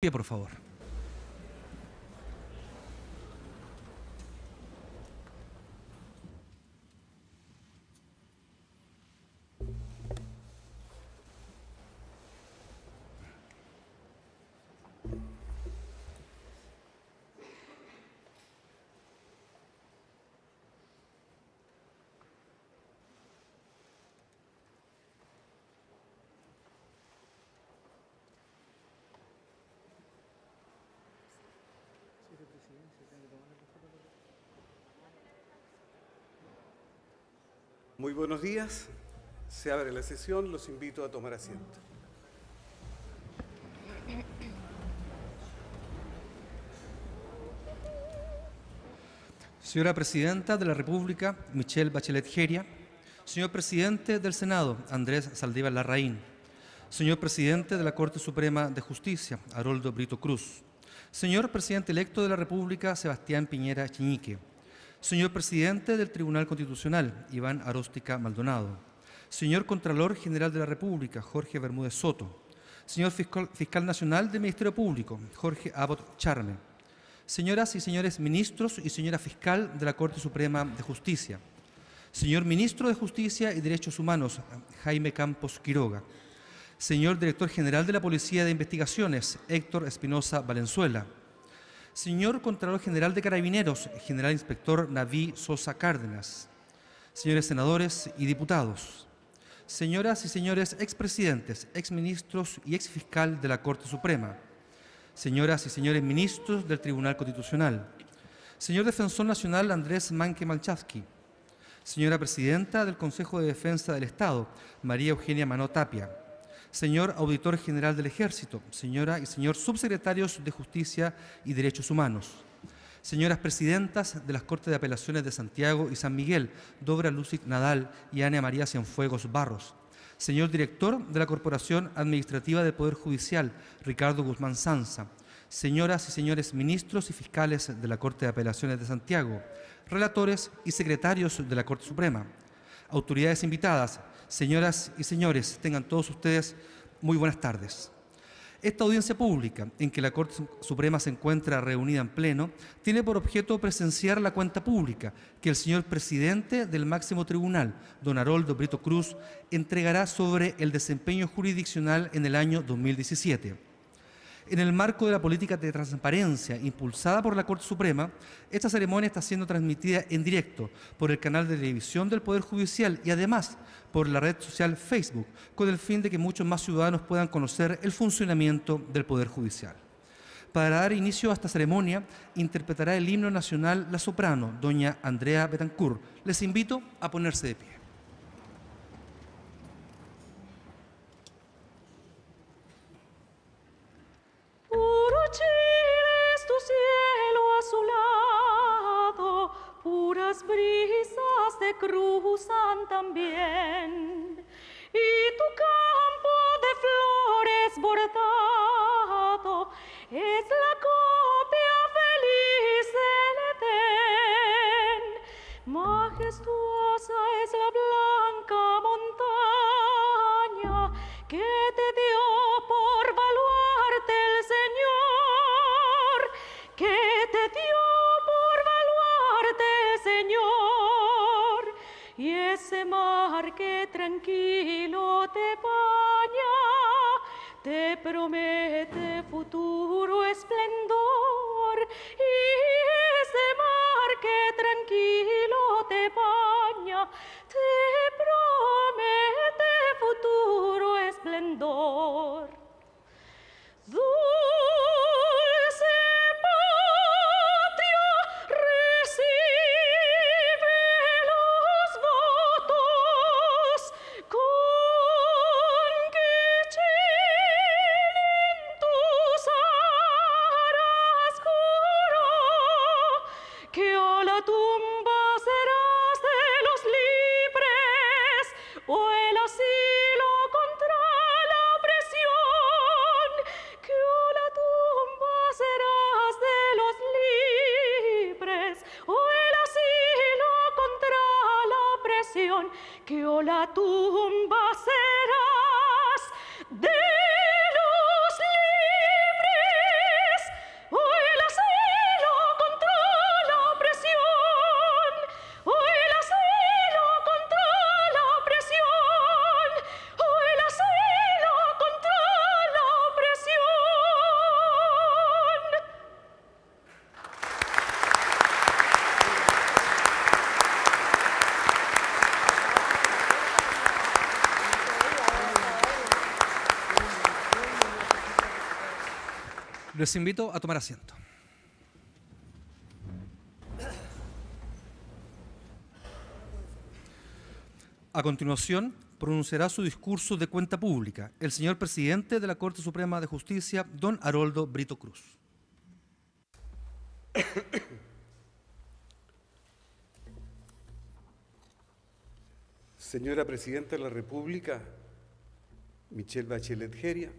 Pie, por favor. Muy buenos días. Se abre la sesión. Los invito a tomar asiento. Señora Presidenta de la República, Michelle Bachelet Jeria. Señor Presidente del Senado, Andrés Saldívar Larraín. Señor Presidente de la Corte Suprema de Justicia, Haroldo Brito Cruz. Señor Presidente electo de la República, Sebastián Piñera Echeñique. Señor Presidente del Tribunal Constitucional, Iván Aróstica Maldonado. Señor Contralor General de la República, Jorge Bermúdez Soto. Señor Fiscal Nacional del Ministerio Público, Jorge Abbott Charme. Señoras y señores ministros y señora fiscal de la Corte Suprema de Justicia. Señor Ministro de Justicia y Derechos Humanos, Jaime Campos Quiroga. Señor Director General de la Policía de Investigaciones, Héctor Espinosa Valenzuela. Señor Contralor General de Carabineros, General Inspector Naví Sosa Cárdenas. Señores senadores y diputados. Señoras y señores expresidentes, exministros y exfiscal de la Corte Suprema. Señoras y señores ministros del Tribunal Constitucional. Señor Defensor Nacional Andrés Manque Malchavsky. Señora Presidenta del Consejo de Defensa del Estado, María Eugenia Manó Tapia. Señor Auditor General del Ejército, señora y señor Subsecretarios de Justicia y Derechos Humanos. Señoras Presidentas de las Cortes de Apelaciones de Santiago y San Miguel, Dobra Lucic Nadal y Ana María Cienfuegos Barros. Señor Director de la Corporación Administrativa del Poder Judicial, Ricardo Guzmán Sanza. Señoras y señores ministros y fiscales de la Corte de Apelaciones de Santiago. Relatores y secretarios de la Corte Suprema. Autoridades invitadas, señoras y señores, tengan todos ustedes muy buenas tardes. Esta audiencia pública, en que la Corte Suprema se encuentra reunida en pleno, tiene por objeto presenciar la cuenta pública que el señor presidente del máximo tribunal, don Haroldo Brito Cruz, entregará sobre el desempeño jurisdiccional en el año 2017. En el marco de la política de transparencia impulsada por la Corte Suprema, esta ceremonia está siendo transmitida en directo por el canal de televisión del Poder Judicial y además por la red social Facebook, con el fin de que muchos más ciudadanos puedan conocer el funcionamiento del Poder Judicial. Para dar inicio a esta ceremonia, interpretará el himno nacional la soprano, doña Andrea Betancourt. Les invito a ponerse de pie. Puro Chile es tu cielo azulado, puras brisas te cruzan también, y tu campo de flores bordado es la copia feliz del Edén. Majestuosa es la blanca montaña que te dio por baluarte el Señor, que te dio por baluarte el Señor, y ese mar que tranquilo te baña, te promete futuro esplendor, y ese mar que tranquilo te baña, te promete futuro esplendor. Dulce patria, recibe los votos con que Chile en tus aras juró, que a la tumba serás de los libres, o el asilo contra la opresión, que a la tumba serás de los libres, o el asilo contra la opresión, que a la tumba serás de los libres. Les invito a tomar asiento. A continuación, pronunciará su discurso de cuenta pública el señor presidente de la Corte Suprema de Justicia, don Haroldo Brito Cruz. Señora Presidenta de la República, Michelle Bachelet Jeria,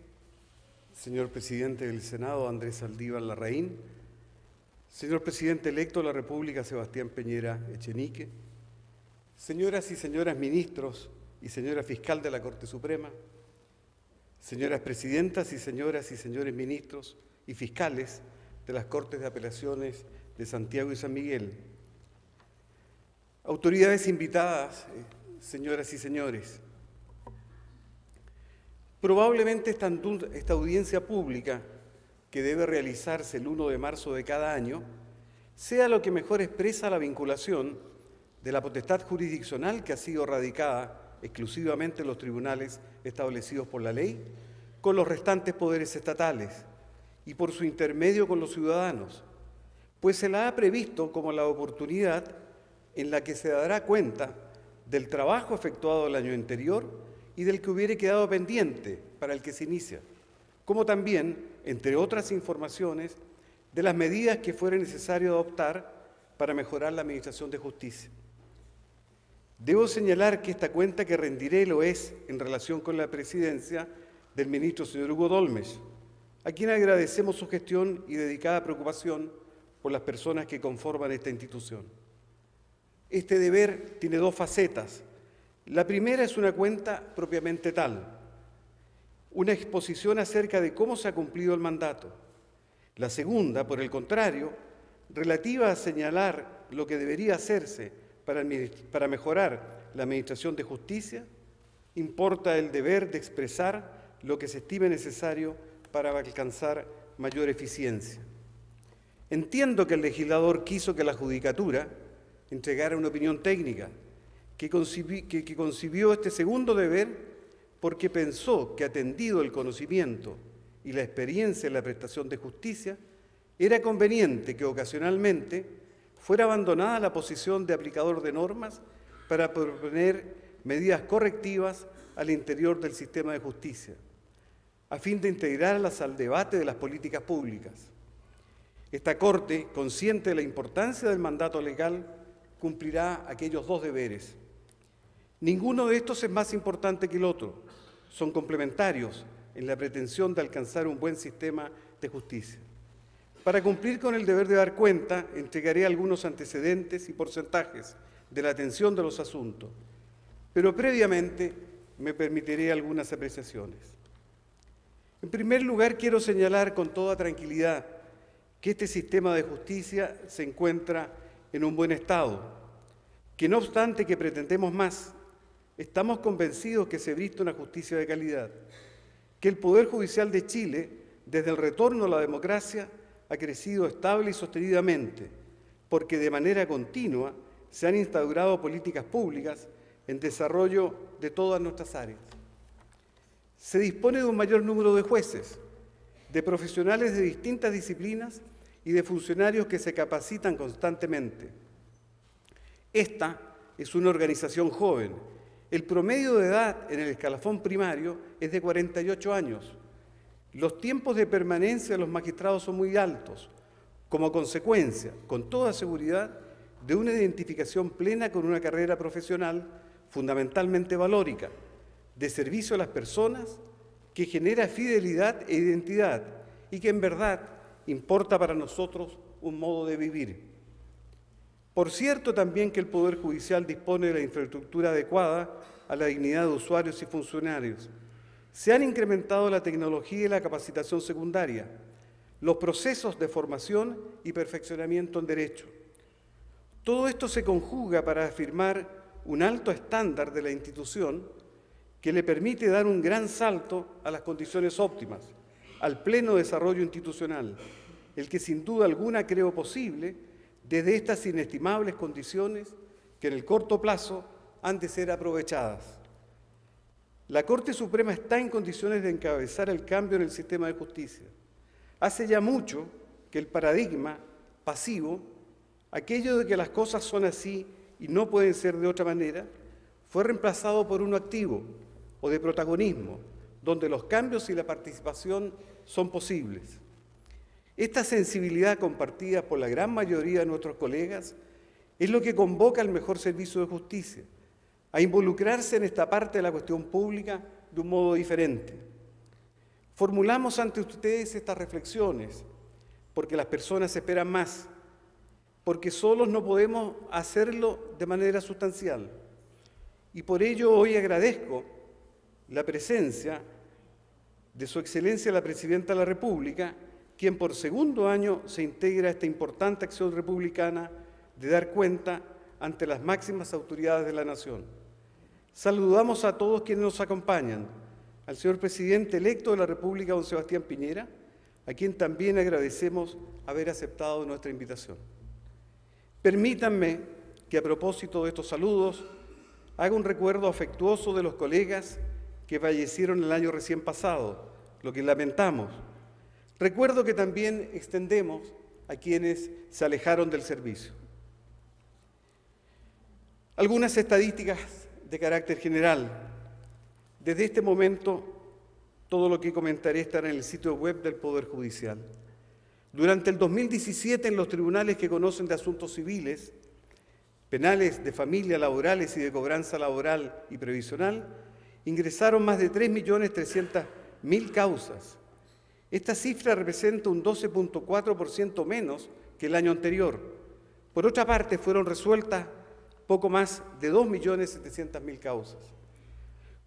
señor Presidente del Senado, Andrés Saldívar Larraín, señor Presidente electo de la República, Sebastián Piñera Echenique, señoras y señores ministros y señora fiscal de la Corte Suprema, señoras presidentas y señores ministros y fiscales de las Cortes de Apelaciones de Santiago y San Miguel, autoridades invitadas, señoras y señores, probablemente esta audiencia pública, que debe realizarse el 1 de marzo de cada año, sea lo que mejor expresa la vinculación de la potestad jurisdiccional que ha sido radicada exclusivamente en los tribunales establecidos por la ley, con los restantes poderes estatales y por su intermedio con los ciudadanos, pues se la ha previsto como la oportunidad en la que se dará cuenta del trabajo efectuado el año anterior y del que hubiere quedado pendiente para el que se inicia, como también, entre otras informaciones, de las medidas que fuera necesario adoptar para mejorar la administración de justicia. Debo señalar que esta cuenta que rendiré lo es en relación con la presidencia del ministro señor Hugo Dólmez, a quien agradecemos su gestión y dedicada preocupación por las personas que conforman esta institución. Este deber tiene dos facetas. La primera es una cuenta propiamente tal, una exposición acerca de cómo se ha cumplido el mandato. La segunda, por el contrario, relativa a señalar lo que debería hacerse para mejorar la administración de justicia, importa el deber de expresar lo que se estime necesario para alcanzar mayor eficiencia. Entiendo que el legislador quiso que la Judicatura entregara una opinión técnica, que concibió este segundo deber porque pensó que, atendido el conocimiento y la experiencia en la prestación de justicia, era conveniente que ocasionalmente fuera abandonada la posición de aplicador de normas para proponer medidas correctivas al interior del sistema de justicia, a fin de integrarlas al debate de las políticas públicas. Esta Corte, consciente de la importancia del mandato legal, cumplirá aquellos dos deberes. Ninguno de estos es más importante que el otro, son complementarios en la pretensión de alcanzar un buen sistema de justicia. Para cumplir con el deber de dar cuenta, entregaré algunos antecedentes y porcentajes de la atención de los asuntos, pero previamente me permitiré algunas apreciaciones. En primer lugar, quiero señalar con toda tranquilidad que este sistema de justicia se encuentra en un buen estado, que no obstante que pretendemos más, estamos convencidos que se brinde una justicia de calidad, que el Poder Judicial de Chile, desde el retorno a la democracia, ha crecido estable y sostenidamente, porque de manera continua se han instaurado políticas públicas en desarrollo de todas nuestras áreas. Se dispone de un mayor número de jueces, de profesionales de distintas disciplinas y de funcionarios que se capacitan constantemente. Esta es una organización joven. El promedio de edad en el escalafón primario es de 48 años. Los tiempos de permanencia de los magistrados son muy altos, como consecuencia, con toda seguridad, de una identificación plena con una carrera profesional fundamentalmente valórica, de servicio a las personas, que genera fidelidad e identidad y que en verdad importa para nosotros un modo de vivir. Por cierto también que el Poder Judicial dispone de la infraestructura adecuada a la dignidad de usuarios y funcionarios. Se han incrementado la tecnología y la capacitación secundaria, los procesos de formación y perfeccionamiento en derecho. Todo esto se conjuga para afirmar un alto estándar de la institución que le permite dar un gran salto a las condiciones óptimas, al pleno desarrollo institucional, el que sin duda alguna creo posible desde estas inestimables condiciones que en el corto plazo han de ser aprovechadas. La Corte Suprema está en condiciones de encabezar el cambio en el sistema de justicia. Hace ya mucho que el paradigma pasivo, aquello de que las cosas son así y no pueden ser de otra manera, fue reemplazado por uno activo o de protagonismo, donde los cambios y la participación son posibles. Esta sensibilidad compartida por la gran mayoría de nuestros colegas es lo que convoca al mejor servicio de justicia, a involucrarse en esta parte de la cuestión pública de un modo diferente. Formulamos ante ustedes estas reflexiones porque las personas esperan más, porque solos no podemos hacerlo de manera sustancial. Y por ello hoy agradezco la presencia de Su Excelencia la Presidenta de la República, quien por segundo año se integra a esta importante acción republicana de dar cuenta ante las máximas autoridades de la nación. Saludamos a todos quienes nos acompañan, al señor Presidente electo de la República, don Sebastián Piñera, a quien también agradecemos haber aceptado nuestra invitación. Permítanme que a propósito de estos saludos haga un recuerdo afectuoso de los colegas que fallecieron el año recién pasado, lo que lamentamos. Recuerdo que también extendemos a quienes se alejaron del servicio. Algunas estadísticas de carácter general. Desde este momento, todo lo que comentaré estará en el sitio web del Poder Judicial. Durante el 2017, en los tribunales que conocen de asuntos civiles, penales, de familia, laborales y de cobranza laboral y previsional, ingresaron más de 3.300.000 causas. Esta cifra representa un 12.4% menos que el año anterior. Por otra parte, fueron resueltas poco más de 2.700.000 causas.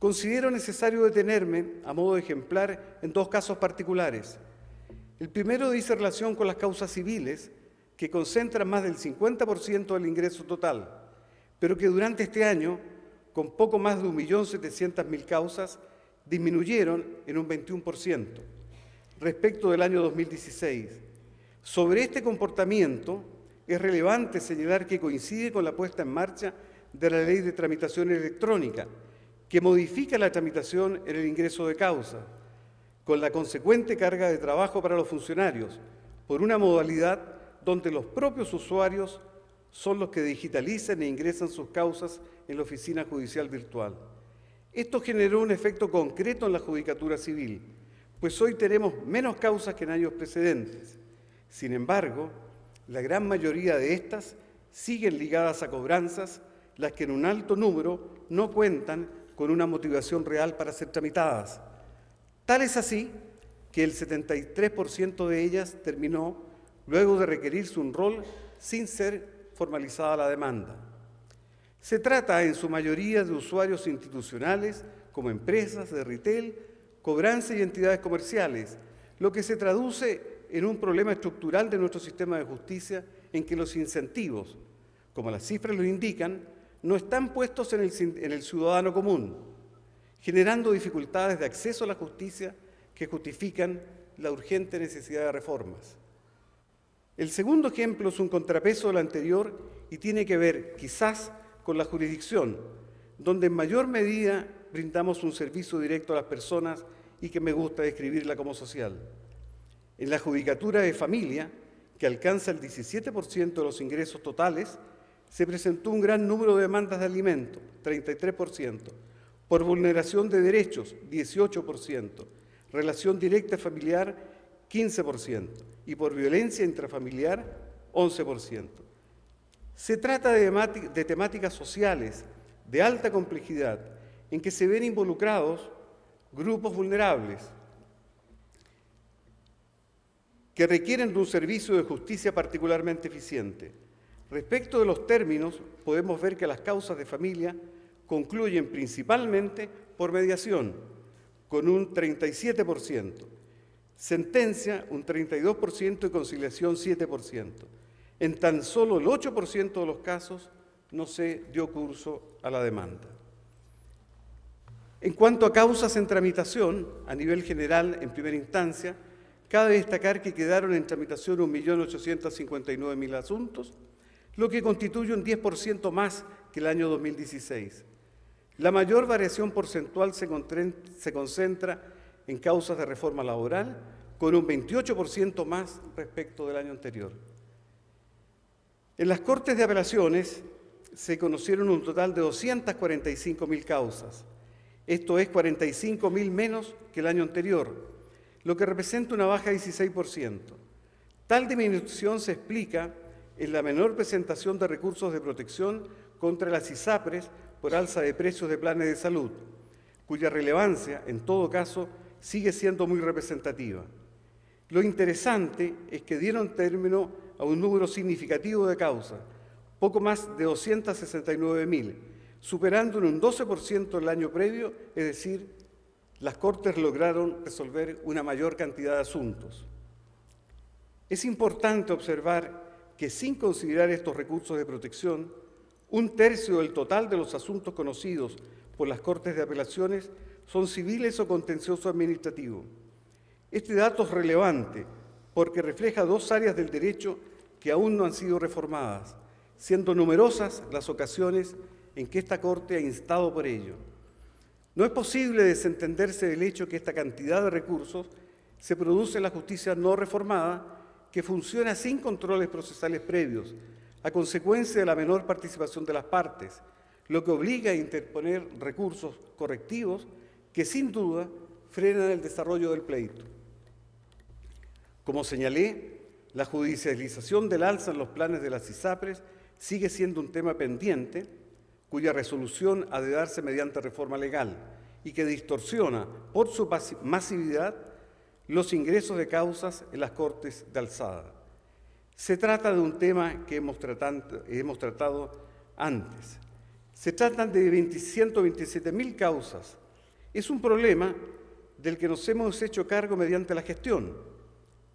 Considero necesario detenerme, a modo de ejemplar, en dos casos particulares. El primero dice relación con las causas civiles, que concentran más del 50% del ingreso total, pero que durante este año, con poco más de 1.700.000 causas, disminuyeron en un 21% respecto del año 2016. Sobre este comportamiento, es relevante señalar que coincide con la puesta en marcha de la Ley de Tramitación Electrónica, que modifica la tramitación en el ingreso de causa, con la consecuente carga de trabajo para los funcionarios, por una modalidad donde los propios usuarios son los que digitalizan e ingresan sus causas en la oficina judicial virtual. Esto generó un efecto concreto en la judicatura civil, pues hoy tenemos menos causas que en años precedentes. Sin embargo, la gran mayoría de estas siguen ligadas a cobranzas, las que en un alto número no cuentan con una motivación real para ser tramitadas. Tal es así que el 73% de ellas terminó luego de requerirse un rol sin ser formalizada la demanda. Se trata en su mayoría de usuarios institucionales como empresas de retail, cobranza y entidades comerciales, lo que se traduce en un problema estructural de nuestro sistema de justicia en que los incentivos, como las cifras lo indican, no están puestos en el ciudadano común, generando dificultades de acceso a la justicia que justifican la urgente necesidad de reformas. El segundo ejemplo es un contrapeso del anterior y tiene que ver, quizás, con la jurisdicción, donde en mayor medida brindamos un servicio directo a las personas y que me gusta describirla como social. En la judicatura de familia, que alcanza el 17% de los ingresos totales, se presentó un gran número de demandas de alimento, 33%, por vulneración de derechos, 18%, relación directa familiar, 15%, y por violencia intrafamiliar, 11%. Se trata de temáticas sociales de alta complejidad en que se ven involucrados grupos vulnerables que requieren de un servicio de justicia particularmente eficiente. Respecto de los términos, podemos ver que las causas de familia concluyen principalmente por mediación, con un 37%, sentencia un 32% y conciliación 7%. En tan solo el 8% de los casos no se dio curso a la demanda. En cuanto a causas en tramitación, a nivel general, en primera instancia, cabe destacar que quedaron en tramitación 1.859.000 asuntos, lo que constituye un 10% más que el año 2016. La mayor variación porcentual se concentra en causas de reforma laboral, con un 28% más respecto del año anterior. En las Cortes de Apelaciones se conocieron un total de 245.000 causas. Esto es 45.000 menos que el año anterior, lo que representa una baja de 16%. Tal disminución se explica en la menor presentación de recursos de protección contra las ISAPRES por alza de precios de planes de salud, cuya relevancia, en todo caso, sigue siendo muy representativa. Lo interesante es que dieron término a un número significativo de causas, poco más de 269.000, superando en un 12% el año previo, es decir, las Cortes lograron resolver una mayor cantidad de asuntos. Es importante observar que sin considerar estos recursos de protección, un tercio del total de los asuntos conocidos por las Cortes de Apelaciones son civiles o contencioso administrativo. Este dato es relevante porque refleja dos áreas del derecho que aún no han sido reformadas, siendo numerosas las ocasiones en que esta Corte ha instado por ello. No es posible desentenderse del hecho que esta cantidad de recursos se produce en la justicia no reformada, que funciona sin controles procesales previos, a consecuencia de la menor participación de las partes, lo que obliga a interponer recursos correctivos que sin duda frenan el desarrollo del pleito. Como señalé, la judicialización del alza en los planes de las ISAPRES sigue siendo un tema pendiente, cuya resolución ha de darse mediante reforma legal y que distorsiona por su masividad los ingresos de causas en las Cortes de Alzada. Se trata de un tema que hemos tratado antes. Se tratan de 127.000 causas. Es un problema del que nos hemos hecho cargo mediante la gestión,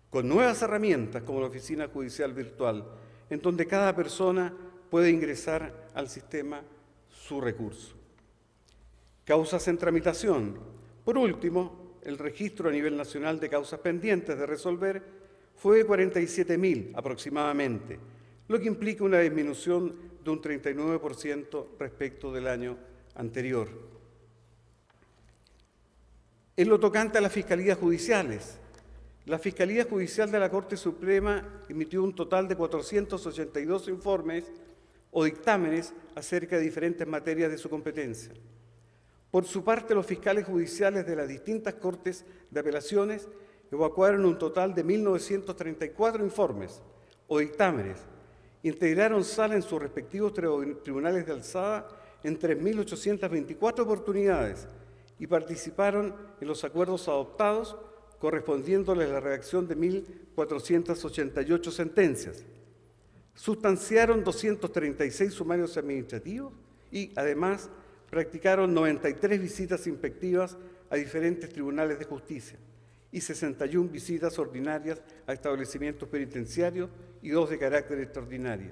con nuevas herramientas como la Oficina Judicial Virtual, en donde cada persona puede ingresar al sistema su recurso. Causas en tramitación. Por último, el registro a nivel nacional de causas pendientes de resolver fue de 47.000 aproximadamente, lo que implica una disminución de un 39% respecto del año anterior. En lo tocante a las fiscalías judiciales, la Fiscalía Judicial de la Corte Suprema emitió un total de 482 informes o dictámenes acerca de diferentes materias de su competencia. Por su parte, los fiscales judiciales de las distintas Cortes de Apelaciones evacuaron un total de 1.934 informes o dictámenes, integraron sala en sus respectivos tribunales de alzada en 3.824 oportunidades y participaron en los acuerdos adoptados correspondiéndoles a la redacción de 1.488 sentencias. Sustanciaron 236 sumarios administrativos y, además, practicaron 93 visitas inspectivas a diferentes tribunales de justicia y 61 visitas ordinarias a establecimientos penitenciarios y 2 de carácter extraordinario.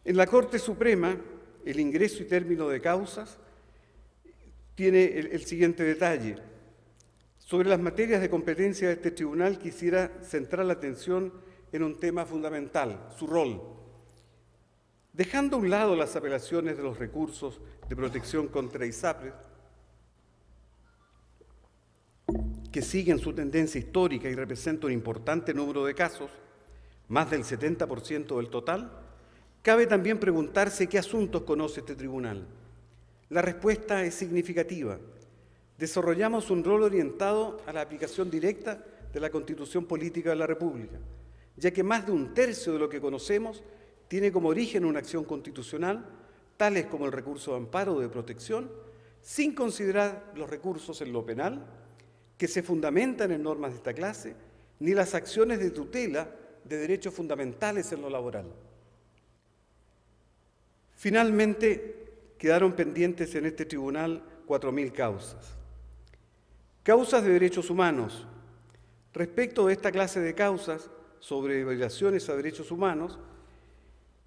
En la Corte Suprema, el ingreso y término de causas tiene el siguiente detalle. Sobre las materias de competencia de este tribunal quisiera centrar la atención en un tema fundamental, su rol. Dejando a un lado las apelaciones de los recursos de protección contra ISAPRES, que siguen su tendencia histórica y representan un importante número de casos, más del 70% del total, cabe también preguntarse qué asuntos conoce este tribunal. La respuesta es significativa. Desarrollamos un rol orientado a la aplicación directa de la Constitución Política de la República, ya que más de un tercio de lo que conocemos tiene como origen una acción constitucional, tales como el recurso de amparo o de protección, sin considerar los recursos en lo penal, que se fundamentan en normas de esta clase, ni las acciones de tutela de derechos fundamentales en lo laboral. Finalmente, quedaron pendientes en este tribunal 4.000 causas. Causas de derechos humanos. Respecto de esta clase de causas sobre violaciones a derechos humanos,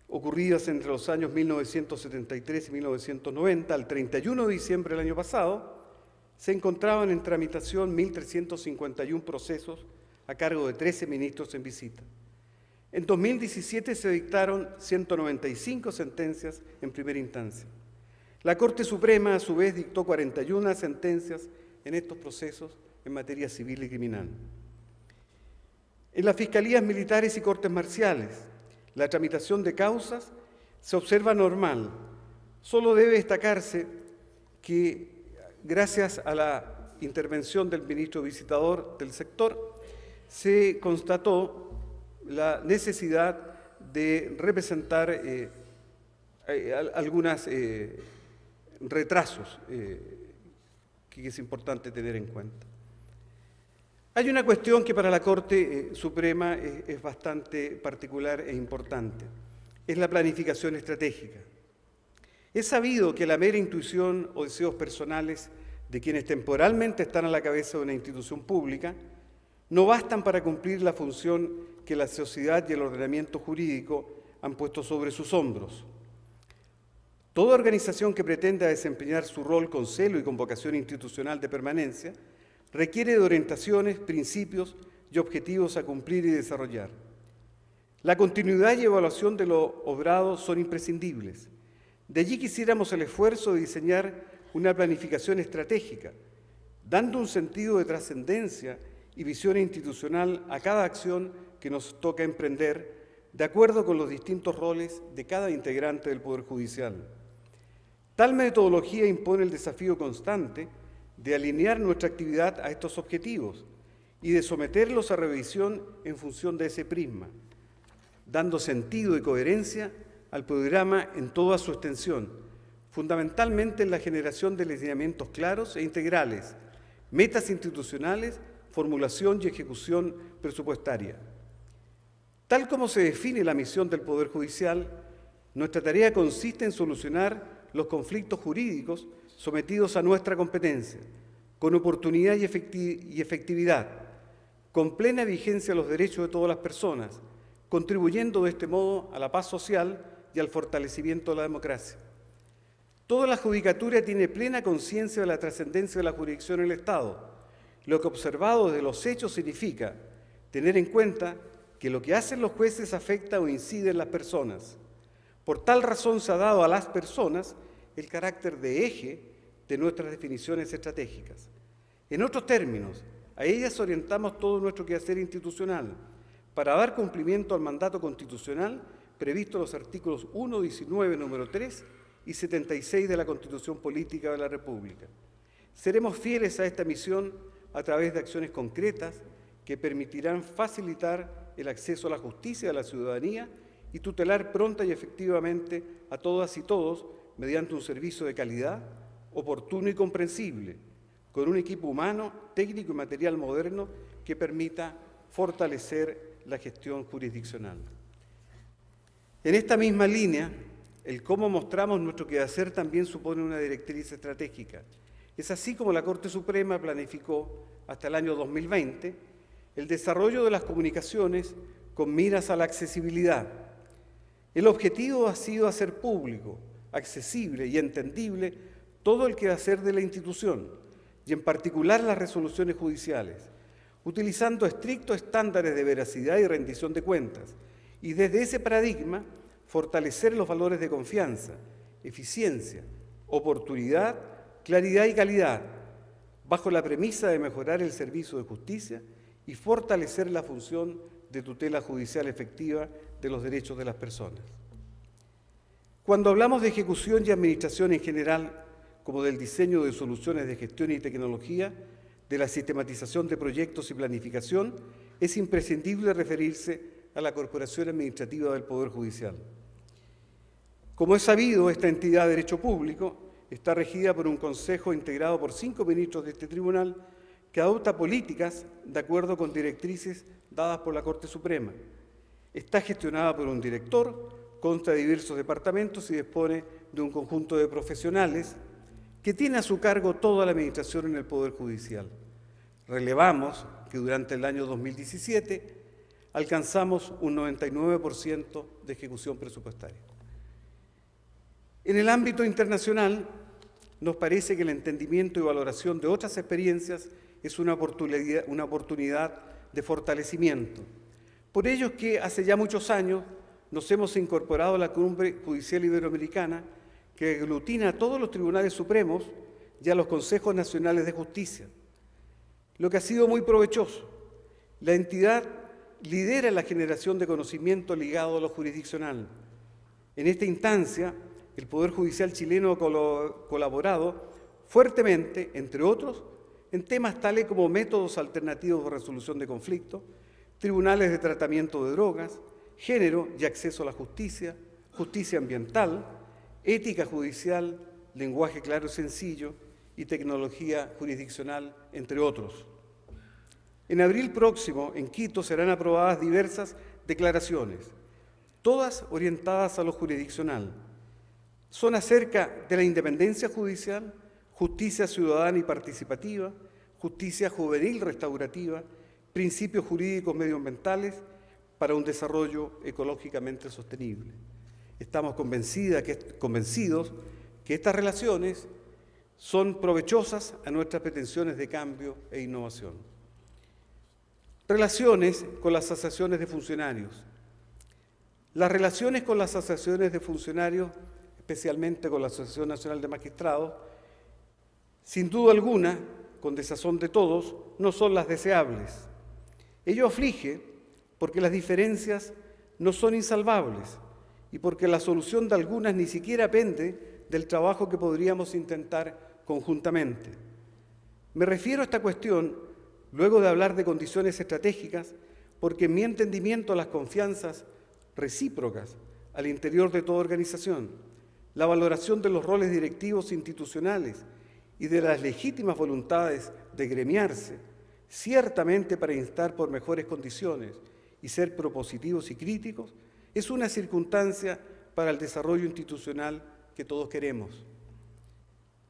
ocurridas entre los años 1973 y 1990, al 31 de diciembre del año pasado, se encontraban en tramitación 1.351 procesos a cargo de 13 ministros en visita. En 2017 se dictaron 195 sentencias en primera instancia. La Corte Suprema, a su vez, dictó 41 sentencias en estos procesos en materia civil y criminal. En las fiscalías militares y cortes marciales, la tramitación de causas se observa normal. Solo debe destacarse que, gracias a la intervención del ministro visitador del sector, se constató la necesidad de representar algunos retrasos que es importante tener en cuenta. Hay una cuestión que para la Corte Suprema es bastante particular e importante. Es la planificación estratégica. Es sabido que la mera intuición o deseos personales de quienes temporalmente están a la cabeza de una institución pública no bastan para cumplir la función que la sociedad y el ordenamiento jurídico han puesto sobre sus hombros. Toda organización que pretenda desempeñar su rol con celo y con vocación institucional de permanencia requiere de orientaciones, principios y objetivos a cumplir y desarrollar. La continuidad y evaluación de lo obrado son imprescindibles. De allí quisiéramos el esfuerzo de diseñar una planificación estratégica, dando un sentido de trascendencia y visión institucional a cada acción que nos toca emprender, de acuerdo con los distintos roles de cada integrante del Poder Judicial. Tal metodología impone el desafío constante de alinear nuestra actividad a estos objetivos y de someterlos a revisión en función de ese prisma, dando sentido y coherencia al programa en toda su extensión, fundamentalmente en la generación de lineamientos claros e integrales, metas institucionales, formulación y ejecución presupuestaria. Tal como se define la misión del Poder Judicial, nuestra tarea consiste en solucionar los conflictos jurídicos sometidos a nuestra competencia, con oportunidad y efectividad, con plena vigencia de los derechos de todas las personas, contribuyendo de este modo a la paz social y al fortalecimiento de la democracia. Toda la judicatura tiene plena conciencia de la trascendencia de la jurisdicción en el Estado. Lo que observado desde los hechos significa tener en cuenta que lo que hacen los jueces afecta o incide en las personas. Por tal razón se ha dado a las personas el carácter de eje de nuestras definiciones estratégicas. En otros términos, a ellas orientamos todo nuestro quehacer institucional para dar cumplimiento al mandato constitucional previsto en los artículos 1, 19, número 3 y 76 de la Constitución Política de la República. Seremos fieles a esta misión a través de acciones concretas que permitirán facilitar el acceso a la justicia de la ciudadanía y tutelar pronta y efectivamente a todas y todos mediante un servicio de calidad, oportuno y comprensible, con un equipo humano, técnico y material moderno que permita fortalecer la gestión jurisdiccional. En esta misma línea, el cómo mostramos nuestro quehacer también supone una directriz estratégica. Es así como la Corte Suprema planificó hasta el año 2020 el desarrollo de las comunicaciones con miras a la accesibilidad. El objetivo ha sido hacer público, accesible y entendible todo el quehacer de la institución y en particular las resoluciones judiciales, utilizando estrictos estándares de veracidad y rendición de cuentas y desde ese paradigma fortalecer los valores de confianza, eficiencia, oportunidad, claridad y calidad, bajo la premisa de mejorar el servicio de justicia y fortalecer la función de tutela judicial efectiva de los derechos de las personas. Cuando hablamos de ejecución y administración en general, como del diseño de soluciones de gestión y tecnología, de la sistematización de proyectos y planificación, es imprescindible referirse a la Corporación Administrativa del Poder Judicial. Como es sabido, esta entidad de derecho público está regida por un consejo integrado por 5 ministros de este tribunal que adopta políticas de acuerdo con directrices dadas por la Corte Suprema. Está gestionada por un director, consta de diversos departamentos y dispone de un conjunto de profesionales que tiene a su cargo toda la administración en el Poder Judicial. Relevamos que durante el año 2017 alcanzamos un 99% de ejecución presupuestaria. En el ámbito internacional, nos parece que el entendimiento y valoración de otras experiencias es una oportunidad de fortalecimiento. Por ello es que hace ya muchos años nos hemos incorporado a la Cumbre Judicial Iberoamericana que aglutina a todos los tribunales supremos y a los consejos nacionales de justicia. lo que ha sido muy provechoso. La entidad lidera la generación de conocimiento ligado a lo jurisdiccional. En esta instancia, el Poder Judicial chileno ha colaborado fuertemente, entre otros, en temas tales como métodos alternativos de resolución de conflictos, tribunales de tratamiento de drogas, género y acceso a la justicia, justicia ambiental, ética judicial, lenguaje claro y sencillo y tecnología jurisdiccional, entre otros. En abril próximo, en Quito, serán aprobadas diversas declaraciones, todas orientadas a lo jurisdiccional. Son acerca de la independencia judicial, justicia ciudadana y participativa, justicia juvenil restaurativa, principios jurídicos medioambientales para un desarrollo ecológicamente sostenible. Estamos convencidos que estas relaciones son provechosas a nuestras pretensiones de cambio e innovación. Relaciones con las asociaciones de funcionarios. Las relaciones con las asociaciones de funcionarios, especialmente con la Asociación Nacional de Magistrados, sin duda alguna, con desazón de todos, no son las deseables. Ello aflige porque las diferencias no son insalvables y porque la solución de algunas ni siquiera pende del trabajo que podríamos intentar conjuntamente. Me refiero a esta cuestión, luego de hablar de condiciones estratégicas, porque en mi entendimiento las confianzas recíprocas al interior de toda organización, la valoración de los roles directivos institucionales y de las legítimas voluntades de gremiarse, ciertamente para instar por mejores condiciones y ser propositivos y críticos, es una circunstancia para el desarrollo institucional que todos queremos.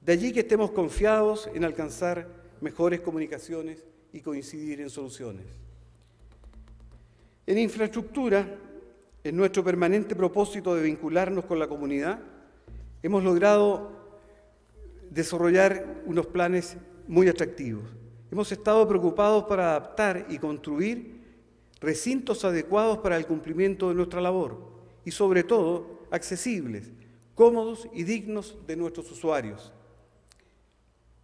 De allí que estemos confiados en alcanzar mejores comunicaciones y coincidir en soluciones. En infraestructura, en nuestro permanente propósito de vincularnos con la comunidad, hemos logrado desarrollar unos planes muy atractivos. Hemos estado preocupados para adaptar y construir recintos adecuados para el cumplimiento de nuestra labor y, sobre todo, accesibles, cómodos y dignos de nuestros usuarios.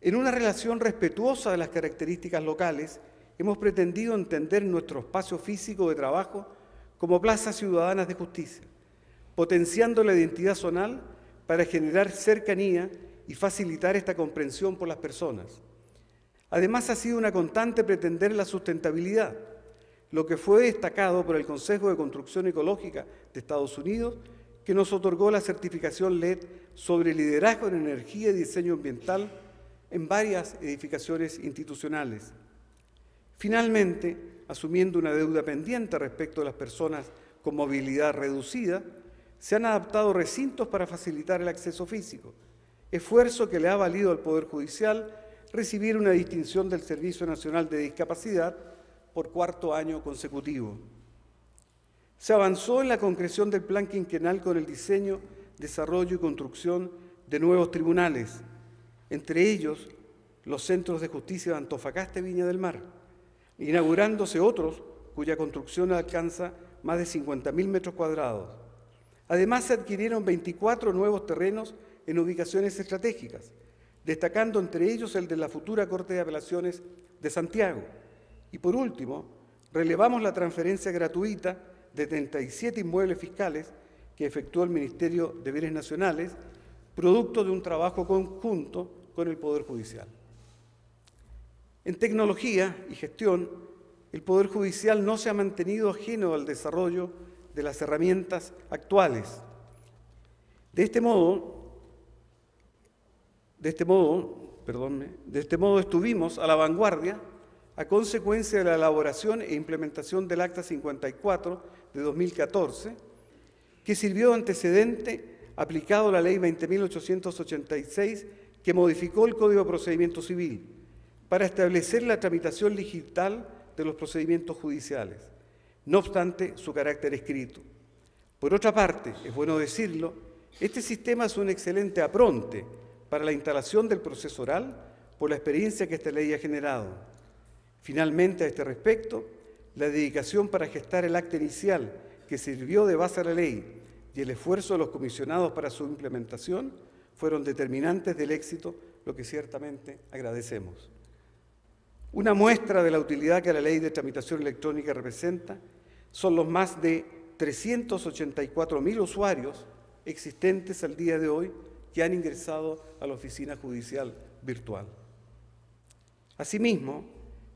En una relación respetuosa de las características locales, hemos pretendido entender nuestro espacio físico de trabajo como plazas ciudadanas de justicia, potenciando la identidad zonal para generar cercanía y facilitar esta comprensión por las personas. Además, ha sido una constante pretender la sustentabilidad, lo que fue destacado por el Consejo de Construcción Ecológica de Estados Unidos, que nos otorgó la certificación LED sobre liderazgo en energía y diseño ambiental en varias edificaciones institucionales. Finalmente, asumiendo una deuda pendiente respecto a las personas con movilidad reducida, se han adaptado recintos para facilitar el acceso físico, esfuerzo que le ha valido al Poder Judicial recibir una distinción del Servicio Nacional de Discapacidad por 4º año consecutivo. Se avanzó en la concreción del plan quinquenal con el diseño, desarrollo y construcción de nuevos tribunales, entre ellos los centros de justicia de Antofagasta y Viña del Mar, inaugurándose otros cuya construcción alcanza más de 50.000 metros cuadrados. Además, se adquirieron 24 nuevos terrenos en ubicaciones estratégicas, destacando entre ellos el de la futura Corte de Apelaciones de Santiago. Y por último, relevamos la transferencia gratuita de 37 inmuebles fiscales que efectuó el Ministerio de Bienes Nacionales, producto de un trabajo conjunto con el Poder Judicial. En tecnología y gestión, el Poder Judicial no se ha mantenido ajeno al desarrollo de las herramientas actuales. De este modo estuvimos a la vanguardia a consecuencia de la elaboración e implementación del Acta 54 de 2014, que sirvió de antecedente aplicado a la Ley 20.886, que modificó el Código de Procedimiento Civil para establecer la tramitación digital de los procedimientos judiciales, no obstante su carácter escrito. Por otra parte, es bueno decirlo, este sistema es un excelente apronte para la instalación del proceso oral por la experiencia que esta ley ha generado. Finalmente, a este respecto, la dedicación para gestar el acta inicial que sirvió de base a la ley y el esfuerzo de los comisionados para su implementación fueron determinantes del éxito, lo que ciertamente agradecemos. Una muestra de la utilidad que la Ley de Tramitación Electrónica representa son los más de 384.000 usuarios existentes al día de hoy que han ingresado a la oficina judicial virtual. Asimismo,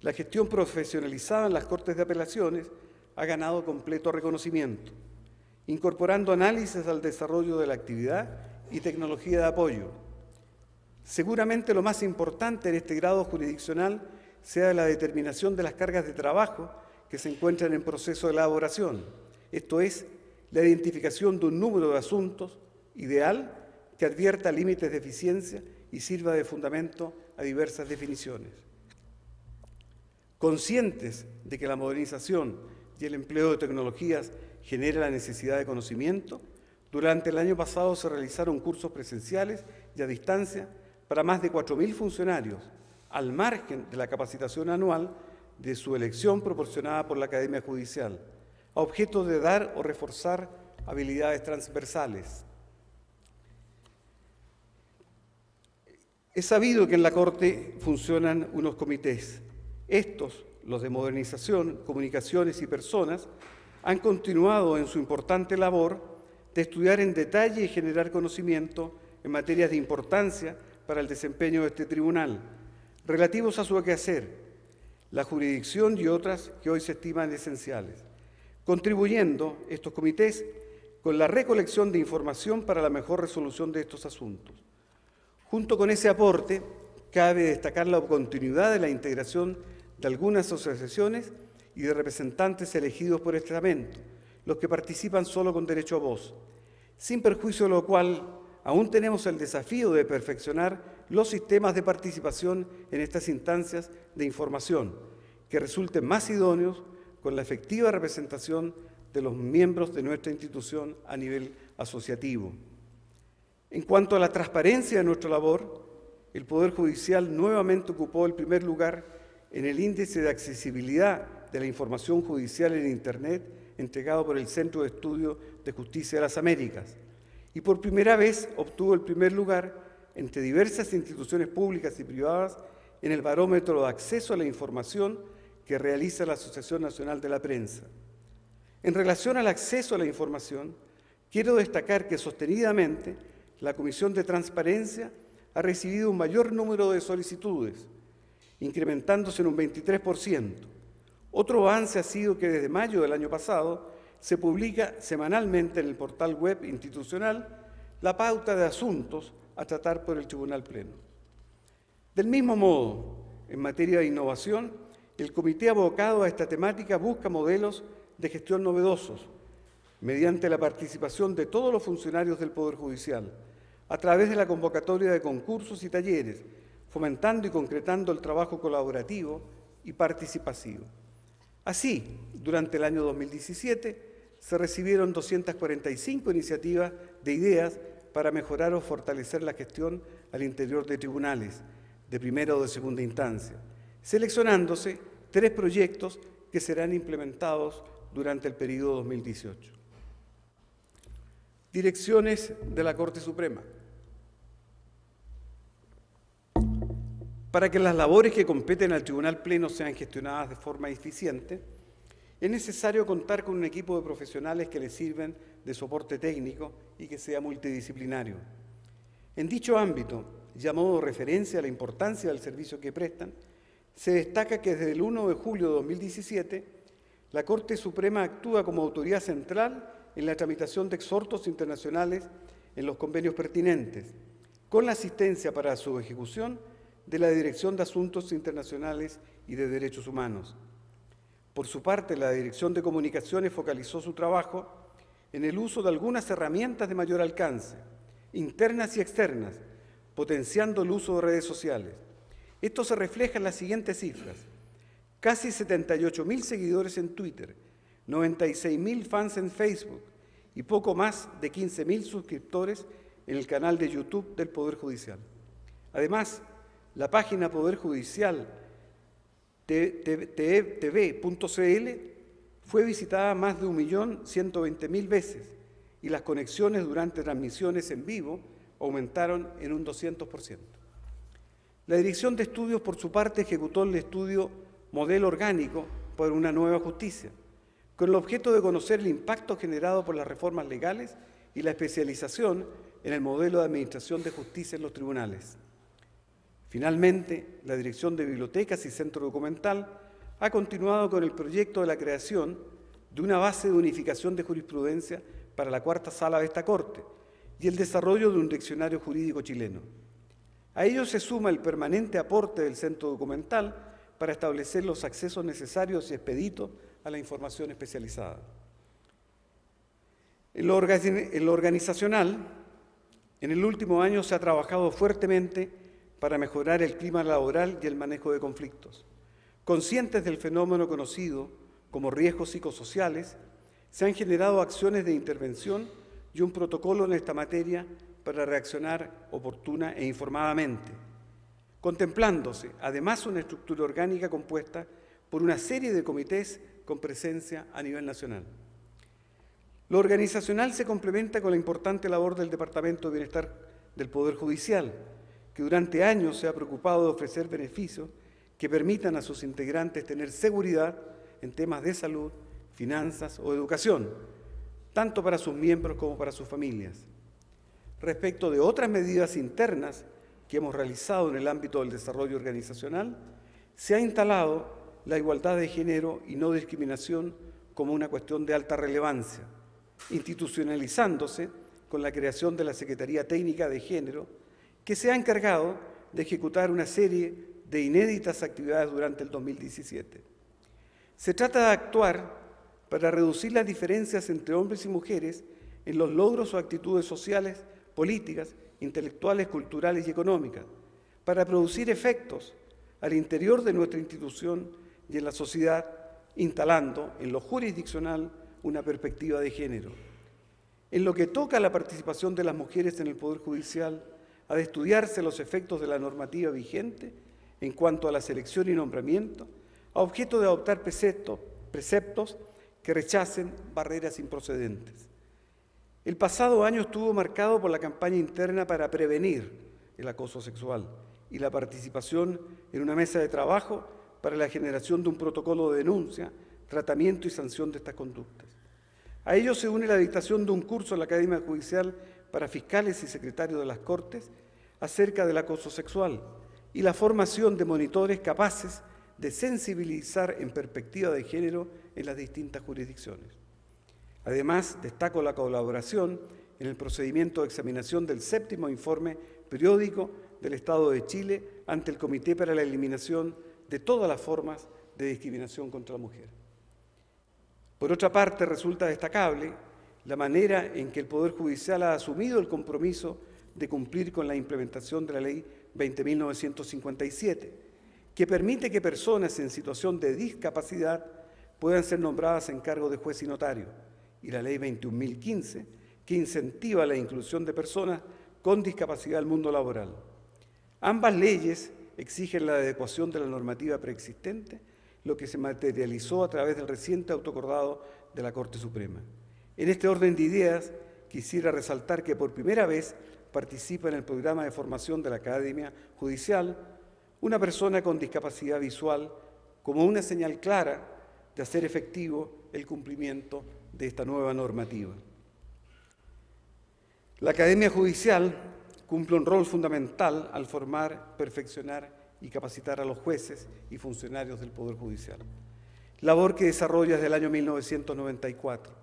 la gestión profesionalizada en las Cortes de Apelaciones ha ganado completo reconocimiento, incorporando análisis al desarrollo de la actividad y tecnología de apoyo. Seguramente lo más importante en este grado jurisdiccional sea la determinación de las cargas de trabajo que se encuentran en proceso de elaboración, esto es, la identificación de un número de asuntos ideal que advierta límites de eficiencia y sirva de fundamento a diversas definiciones. Conscientes de que la modernización y el empleo de tecnologías genera la necesidad de conocimiento, durante el año pasado se realizaron cursos presenciales y a distancia para más de 4.000 funcionarios, al margen de la capacitación anual de su elección proporcionada por la Academia Judicial, a objeto de dar o reforzar habilidades transversales. Es sabido que en la Corte funcionan unos comités. Estos, los de modernización, comunicaciones y personas, han continuado en su importante labor de estudiar en detalle y generar conocimiento en materias de importancia para el desempeño de este tribunal, relativos a su quehacer, la jurisdicción y otras que hoy se estiman esenciales, contribuyendo estos comités con la recolección de información para la mejor resolución de estos asuntos. Junto con ese aporte, cabe destacar la continuidad de la integración de algunas asociaciones y de representantes elegidos por estamento, los que participan solo con derecho a voz, sin perjuicio de lo cual aún tenemos el desafío de perfeccionar los sistemas de participación en estas instancias de información, que resulten más idóneos con la efectiva representación de los miembros de nuestra institución a nivel asociativo. En cuanto a la transparencia de nuestra labor, el Poder Judicial nuevamente ocupó el primer lugar en el índice de accesibilidad de la información judicial en Internet entregado por el Centro de Estudio de Justicia de las Américas, y por primera vez obtuvo el primer lugar entre diversas instituciones públicas y privadas en el barómetro de acceso a la información que realiza la Asociación Nacional de la Prensa. En relación al acceso a la información, quiero destacar que sostenidamente la Comisión de Transparencia ha recibido un mayor número de solicitudes, incrementándose en un 23%. Otro avance ha sido que desde mayo del año pasado se publica semanalmente en el portal web institucional la pauta de asuntos a tratar por el Tribunal Pleno. Del mismo modo, en materia de innovación, el comité abocado a esta temática busca modelos de gestión novedosos, mediante la participación de todos los funcionarios del Poder Judicial, a través de la convocatoria de concursos y talleres, fomentando y concretando el trabajo colaborativo y participativo. Así, durante el año 2017, se recibieron 245 iniciativas de ideas para mejorar o fortalecer la gestión al interior de tribunales, de primera o de segunda instancia, seleccionándose 3 proyectos que serán implementados durante el periodo 2018. Direcciones de la Corte Suprema. Para que las labores que competen al Tribunal Pleno sean gestionadas de forma eficiente, es necesario contar con un equipo de profesionales que les sirven de soporte técnico y que sea multidisciplinario. En dicho ámbito, y a modo de referencia a la importancia del servicio que prestan, se destaca que desde el 1 de julio de 2017, la Corte Suprema actúa como autoridad central en la tramitación de exhortos internacionales en los convenios pertinentes, con la asistencia para su ejecución de la Dirección de Asuntos Internacionales y de Derechos Humanos. Por su parte, la Dirección de Comunicaciones focalizó su trabajo en el uso de algunas herramientas de mayor alcance, internas y externas, potenciando el uso de redes sociales. Esto se refleja en las siguientes cifras: casi 78.000 seguidores en Twitter, 96.000 fans en Facebook y poco más de 15.000 suscriptores en el canal de YouTube del Poder Judicial. Además, la página Poder Judicial tv.cl fue visitada más de 1.120.000 veces y las conexiones durante transmisiones en vivo aumentaron en un 200%. La Dirección de Estudios, por su parte, ejecutó el estudio Modelo Orgánico por una Nueva Justicia, con el objeto de conocer el impacto generado por las reformas legales y la especialización en el modelo de administración de justicia en los tribunales. Finalmente, la Dirección de Bibliotecas y Centro Documental ha continuado con el proyecto de la creación de una base de unificación de jurisprudencia para la cuarta sala de esta Corte y el desarrollo de un diccionario jurídico chileno. A ello se suma el permanente aporte del Centro Documental para establecer los accesos necesarios y expeditos a la información especializada. En lo organizacional, en el último año se ha trabajado fuertemente para mejorar el clima laboral y el manejo de conflictos. Conscientes del fenómeno conocido como riesgos psicosociales, se han generado acciones de intervención y un protocolo en esta materia para reaccionar oportuna e informadamente, contemplándose además una estructura orgánica compuesta por una serie de comités con presencia a nivel nacional. Lo organizacional se complementa con la importante labor del Departamento de Bienestar del Poder Judicial, que durante años se ha preocupado de ofrecer beneficios que permitan a sus integrantes tener seguridad en temas de salud, finanzas o educación, tanto para sus miembros como para sus familias. Respecto de otras medidas internas que hemos realizado en el ámbito del desarrollo organizacional, se ha instalado la igualdad de género y no discriminación como una cuestión de alta relevancia, institucionalizándose con la creación de la Secretaría Técnica de Género, que se ha encargado de ejecutar una serie de inéditas actividades durante el 2017. Se trata de actuar para reducir las diferencias entre hombres y mujeres en los logros o actitudes sociales, políticas, intelectuales, culturales y económicas, para producir efectos al interior de nuestra institución y en la sociedad, instalando en lo jurisdiccional una perspectiva de género. En lo que toca a la participación de las mujeres en el Poder Judicial, ha de estudiarse los efectos de la normativa vigente en cuanto a la selección y nombramiento, a objeto de adoptar preceptos que rechacen barreras improcedentes. El pasado año estuvo marcado por la campaña interna para prevenir el acoso sexual y la participación en una mesa de trabajo para la generación de un protocolo de denuncia, tratamiento y sanción de estas conductas. A ello se une la dictación de un curso en la Academia Judicial para fiscales y secretarios de las Cortes acerca del acoso sexual y la formación de monitores capaces de sensibilizar en perspectiva de género en las distintas jurisdicciones. Además, destaco la colaboración en el procedimiento de examinación del 7º informe periódico del Estado de Chile ante el Comité para la Eliminación de todas las formas de discriminación contra la mujer. Por otra parte, resulta destacable la manera en que el Poder Judicial ha asumido el compromiso de cumplir con la implementación de la Ley 20.957, que permite que personas en situación de discapacidad puedan ser nombradas en cargo de juez y notario, y la Ley 21.015, que incentiva la inclusión de personas con discapacidad al mundo laboral. Ambas leyes exigen la adecuación de la normativa preexistente, lo que se materializó a través del reciente autoacordado de la Corte Suprema. En este orden de ideas, quisiera resaltar que por primera vez participa en el programa de formación de la Academia Judicial una persona con discapacidad visual como una señal clara de hacer efectivo el cumplimiento de esta nueva normativa. La Academia Judicial cumple un rol fundamental al formar, perfeccionar y capacitar a los jueces y funcionarios del Poder Judicial, labor que desarrolla desde el año 1994.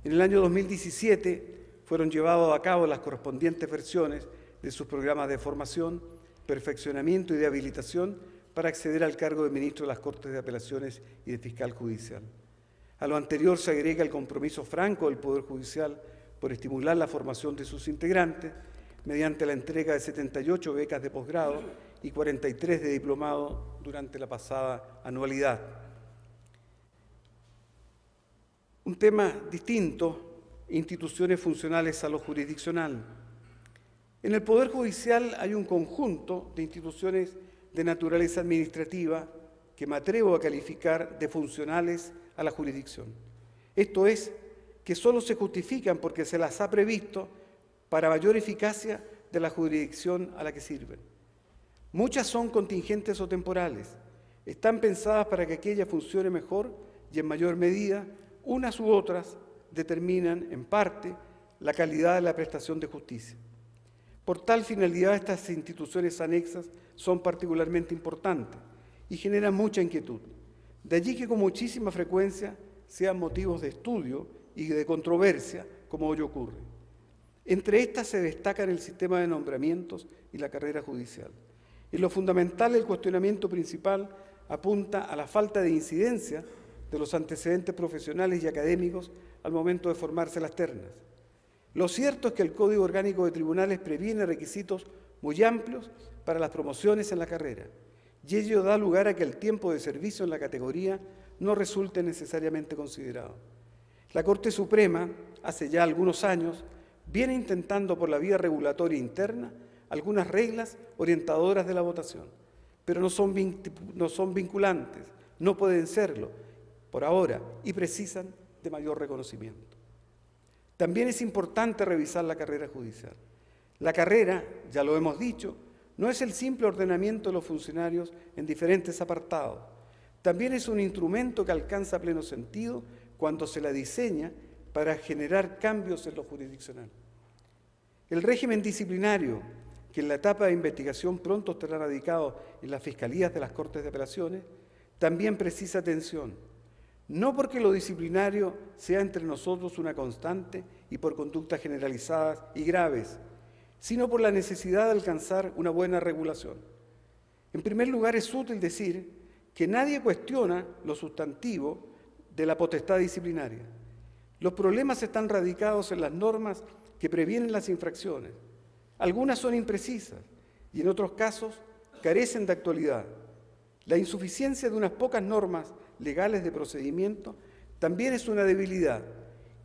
En el año 2017 fueron llevadas a cabo las correspondientes versiones de sus programas de formación, perfeccionamiento y de habilitación para acceder al cargo de ministro de las Cortes de Apelaciones y de fiscal judicial. A lo anterior se agrega el compromiso franco del Poder Judicial por estimular la formación de sus integrantes mediante la entrega de 78 becas de posgrado y 43 de diplomado durante la pasada anualidad. Un tema distinto, instituciones funcionales a lo jurisdiccional. En el Poder Judicial hay un conjunto de instituciones de naturaleza administrativa que me atrevo a calificar de funcionales a la jurisdicción. Esto es, que solo se justifican porque se las ha previsto para mayor eficacia de la jurisdicción a la que sirven. Muchas son contingentes o temporales. Están pensadas para que aquella funcione mejor y en mayor medida, unas u otras determinan, en parte, la calidad de la prestación de justicia. Por tal finalidad, estas instituciones anexas son particularmente importantes y generan mucha inquietud. De allí que con muchísima frecuencia sean motivos de estudio y de controversia, como hoy ocurre. Entre estas se destacan el sistema de nombramientos y la carrera judicial. En lo fundamental, el cuestionamiento principal apunta a la falta de incidencia de los antecedentes profesionales y académicos al momento de formarse las ternas. Lo cierto es que el Código Orgánico de Tribunales previene requisitos muy amplios para las promociones en la carrera, y ello da lugar a que el tiempo de servicio en la categoría no resulte necesariamente considerado. La Corte Suprema, hace ya algunos años, viene intentando por la vía regulatoria interna algunas reglas orientadoras de la votación, pero no son vinculantes, no pueden serlo por ahora y precisan de mayor reconocimiento. También es importante revisar la carrera judicial. La carrera, ya lo hemos dicho, no es el simple ordenamiento de los funcionarios en diferentes apartados. También es un instrumento que alcanza pleno sentido cuando se la diseña para generar cambios en lo jurisdiccional. El régimen disciplinario, que en la etapa de investigación pronto estará radicado en las fiscalías de las Cortes de Apelaciones, también precisa atención. No porque lo disciplinario sea entre nosotros una constante y por conductas generalizadas y graves, sino por la necesidad de alcanzar una buena regulación. En primer lugar, es útil decir que nadie cuestiona lo sustantivo de la potestad disciplinaria. Los problemas están radicados en las normas que previenen las infracciones. Algunas son imprecisas y en otros casos carecen de actualidad. La insuficiencia de unas pocas normas legales de procedimiento también es una debilidad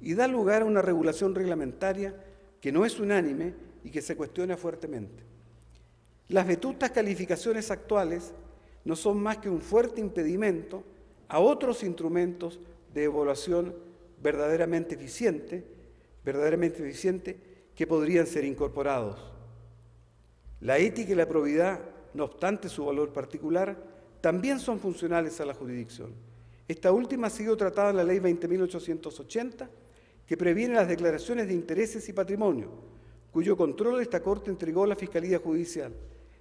y da lugar a una regulación reglamentaria que no es unánime y que se cuestiona fuertemente. Las vetustas calificaciones actuales no son más que un fuerte impedimento a otros instrumentos de evaluación verdaderamente eficiente que podrían ser incorporados. La ética y la probidad, no obstante su valor particular, también son funcionales a la jurisdicción. Esta última ha sido tratada en la Ley 20.880, que previene las declaraciones de intereses y patrimonio, cuyo control esta Corte entregó a la Fiscalía Judicial,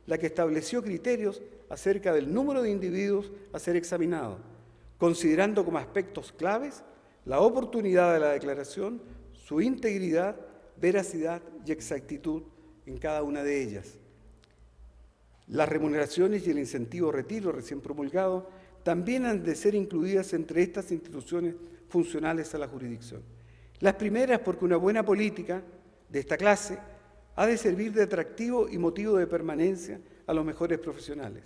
la que estableció criterios acerca del número de individuos a ser examinados, considerando como aspectos claves la oportunidad de la declaración, su integridad, veracidad y exactitud en cada una de ellas. Las remuneraciones y el incentivo retiro recién promulgado también han de ser incluidas entre estas instituciones funcionales a la jurisdicción. Las primeras porque una buena política de esta clase ha de servir de atractivo y motivo de permanencia a los mejores profesionales.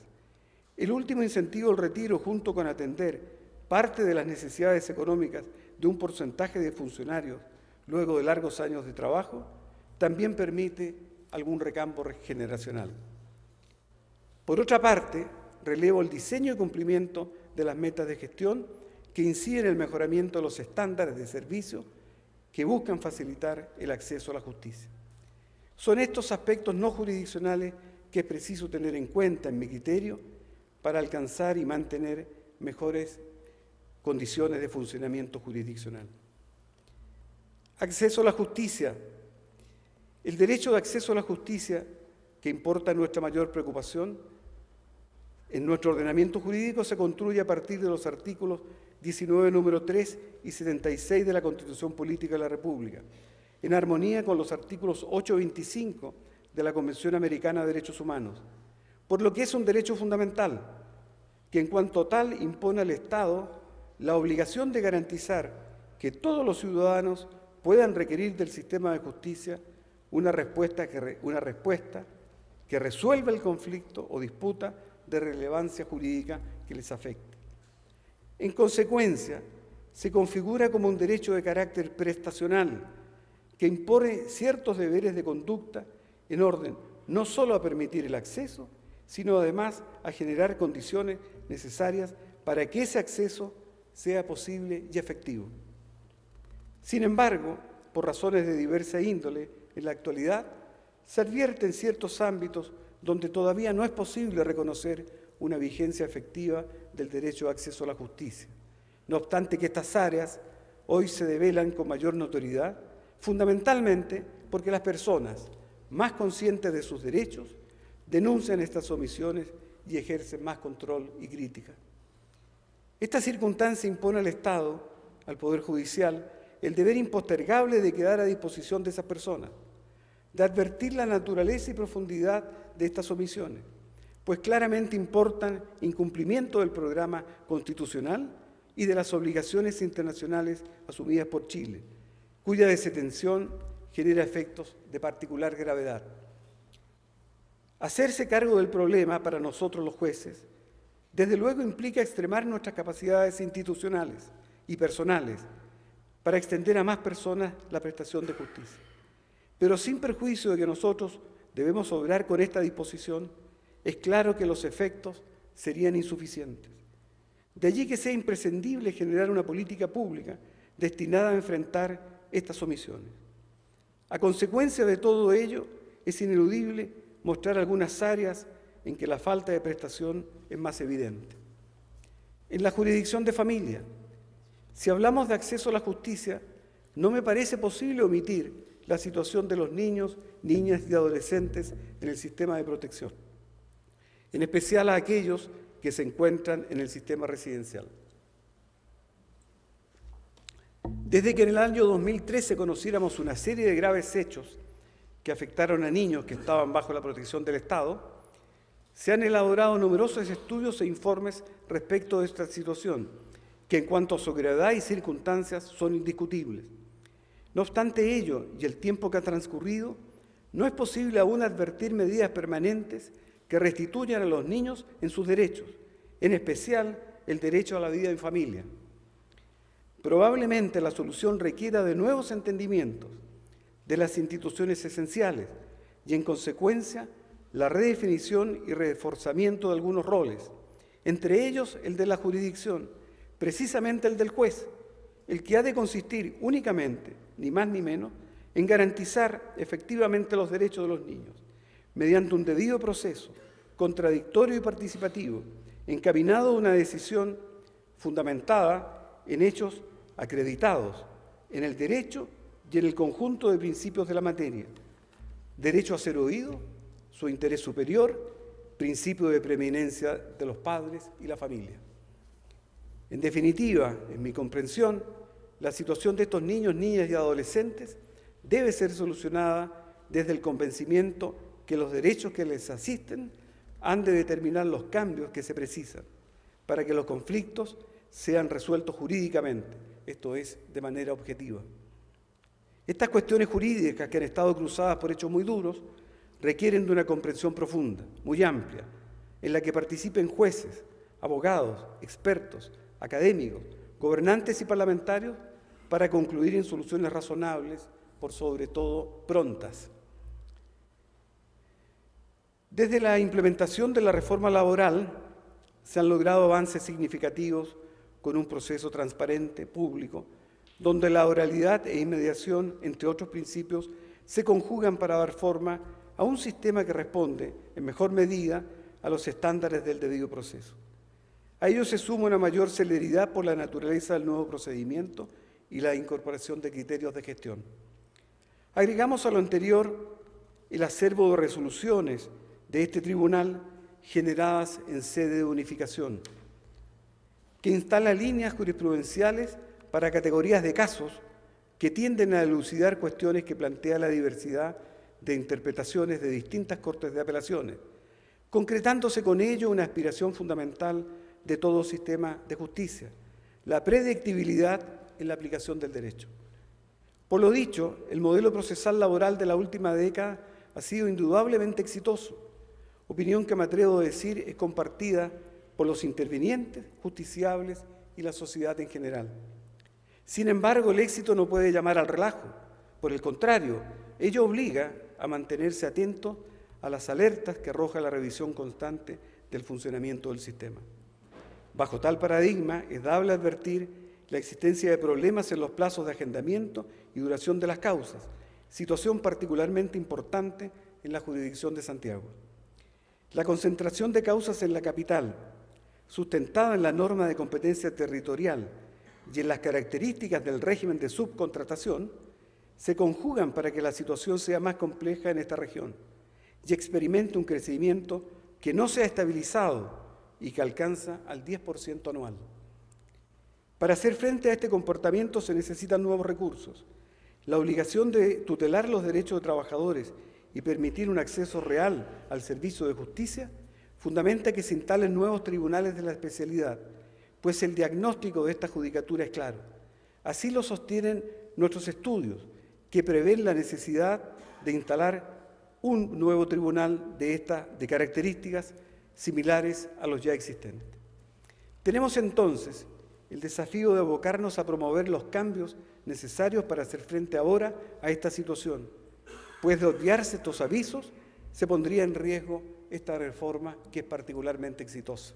El último incentivo al retiro, junto con atender parte de las necesidades económicas de un porcentaje de funcionarios luego de largos años de trabajo, también permite algún recambio generacional. Por otra parte, relevo el diseño y cumplimiento de las metas de gestión que inciden en el mejoramiento de los estándares de servicio que buscan facilitar el acceso a la justicia. Son estos aspectos no jurisdiccionales que es preciso tener en cuenta, en mi criterio, para alcanzar y mantener mejores condiciones de funcionamiento jurisdiccional. Acceso a la justicia. El derecho de acceso a la justicia, que importa nuestra mayor preocupación, en nuestro ordenamiento jurídico se construye a partir de los artículos 19, número 3 y 76 de la Constitución Política de la República, en armonía con los artículos 8 y 25 de la Convención Americana de Derechos Humanos, por lo que es un derecho fundamental, que en cuanto tal impone al Estado la obligación de garantizar que todos los ciudadanos puedan requerir del sistema de justicia una respuesta que resuelva el conflicto o disputa de relevancia jurídica que les afecte. En consecuencia, se configura como un derecho de carácter prestacional que impone ciertos deberes de conducta en orden no solo a permitir el acceso, sino además a generar condiciones necesarias para que ese acceso sea posible y efectivo. Sin embargo, por razones de diversa índole, en la actualidad se advierten ciertos ámbitos donde todavía no es posible reconocer una vigencia efectiva del derecho a acceso a la justicia. No obstante que estas áreas hoy se develan con mayor notoriedad, fundamentalmente porque las personas más conscientes de sus derechos denuncian estas omisiones y ejercen más control y crítica. Esta circunstancia impone al Estado, al Poder Judicial, el deber impostergable de quedar a disposición de esas personas, de advertir la naturaleza y profundidad de estas omisiones, pues claramente importan incumplimiento del programa constitucional y de las obligaciones internacionales asumidas por Chile, cuya desatención genera efectos de particular gravedad. Hacerse cargo del problema para nosotros los jueces, desde luego implica extremar nuestras capacidades institucionales y personales para extender a más personas la prestación de justicia. Pero sin perjuicio de que nosotros debemos obrar con esta disposición, es claro que los efectos serían insuficientes. De allí que sea imprescindible generar una política pública destinada a enfrentar estas omisiones. A consecuencia de todo ello, es ineludible mostrar algunas áreas en que la falta de prestación es más evidente. En la jurisdicción de familia, si hablamos de acceso a la justicia, no me parece posible omitir la situación de los niños, niñas y adolescentes en el sistema de protección, en especial a aquellos que se encuentran en el sistema residencial. Desde que en el año 2013 conociéramos una serie de graves hechos que afectaron a niños que estaban bajo la protección del Estado, se han elaborado numerosos estudios e informes respecto de esta situación, que en cuanto a su gravedad y circunstancias son indiscutibles. No obstante ello y el tiempo que ha transcurrido, no es posible aún advertir medidas permanentes que restituyan a los niños en sus derechos, en especial el derecho a la vida en familia. Probablemente la solución requiera de nuevos entendimientos de las instituciones esenciales y, en consecuencia, la redefinición y reforzamiento de algunos roles, entre ellos el de la jurisdicción, precisamente el del juez, el que ha de consistir únicamente, ni más ni menos, en garantizar efectivamente los derechos de los niños, mediante un debido proceso, contradictorio y participativo, encaminado a una decisión fundamentada en hechos acreditados, en el derecho y en el conjunto de principios de la materia: derecho a ser oído, su interés superior, principio de preeminencia de los padres y la familia. En definitiva, en mi comprensión, la situación de estos niños, niñas y adolescentes debe ser solucionada desde el convencimiento que los derechos que les asisten han de determinar los cambios que se precisan para que los conflictos sean resueltos jurídicamente, esto es, de manera objetiva. Estas cuestiones jurídicas, que han estado cruzadas por hechos muy duros, requieren de una comprensión profunda, muy amplia, en la que participen jueces, abogados, expertos, académicos, gobernantes y parlamentarios, para concluir en soluciones razonables, por sobre todo prontas. Desde la implementación de la reforma laboral se han logrado avances significativos con un proceso transparente, público, donde la oralidad e inmediación, entre otros principios, se conjugan para dar forma a un sistema que responde, en mejor medida, a los estándares del debido proceso. A ello se suma una mayor celeridad por la naturaleza del nuevo procedimiento y la incorporación de criterios de gestión. Agregamos a lo anterior el acervo de resoluciones de este tribunal generadas en sede de unificación, que instala líneas jurisprudenciales para categorías de casos que tienden a elucidar cuestiones que plantea la diversidad de interpretaciones de distintas cortes de apelaciones, concretándose con ello una aspiración fundamental de todo sistema de justicia: la predictibilidad en la aplicación del derecho. Por lo dicho, el modelo procesal laboral de la última década ha sido indudablemente exitoso, opinión que me atrevo a decir es compartida por los intervinientes, justiciables y la sociedad en general. Sin embargo, el éxito no puede llamar al relajo. Por el contrario, ello obliga a mantenerse atento a las alertas que arroja la revisión constante del funcionamiento del sistema. Bajo tal paradigma, es dable advertir la existencia de problemas en los plazos de agendamiento y duración de las causas, situación particularmente importante en la jurisdicción de Santiago. La concentración de causas en la capital, sustentada en la norma de competencia territorial y en las características del régimen de subcontratación, se conjugan para que la situación sea más compleja en esta región y experimente un crecimiento que no se ha estabilizado y que alcanza al 10% anual. Para hacer frente a este comportamiento se necesitan nuevos recursos. La obligación de tutelar los derechos de trabajadores y permitir un acceso real al servicio de justicia fundamenta que se instalen nuevos tribunales de la especialidad, pues el diagnóstico de esta judicatura es claro. Así lo sostienen nuestros estudios, que prevén la necesidad de instalar un nuevo tribunal de características similares a los ya existentes. Tenemos entonces el desafío de abocarnos a promover los cambios necesarios para hacer frente ahora a esta situación, pues de obviarse estos avisos se pondría en riesgo esta reforma que es particularmente exitosa.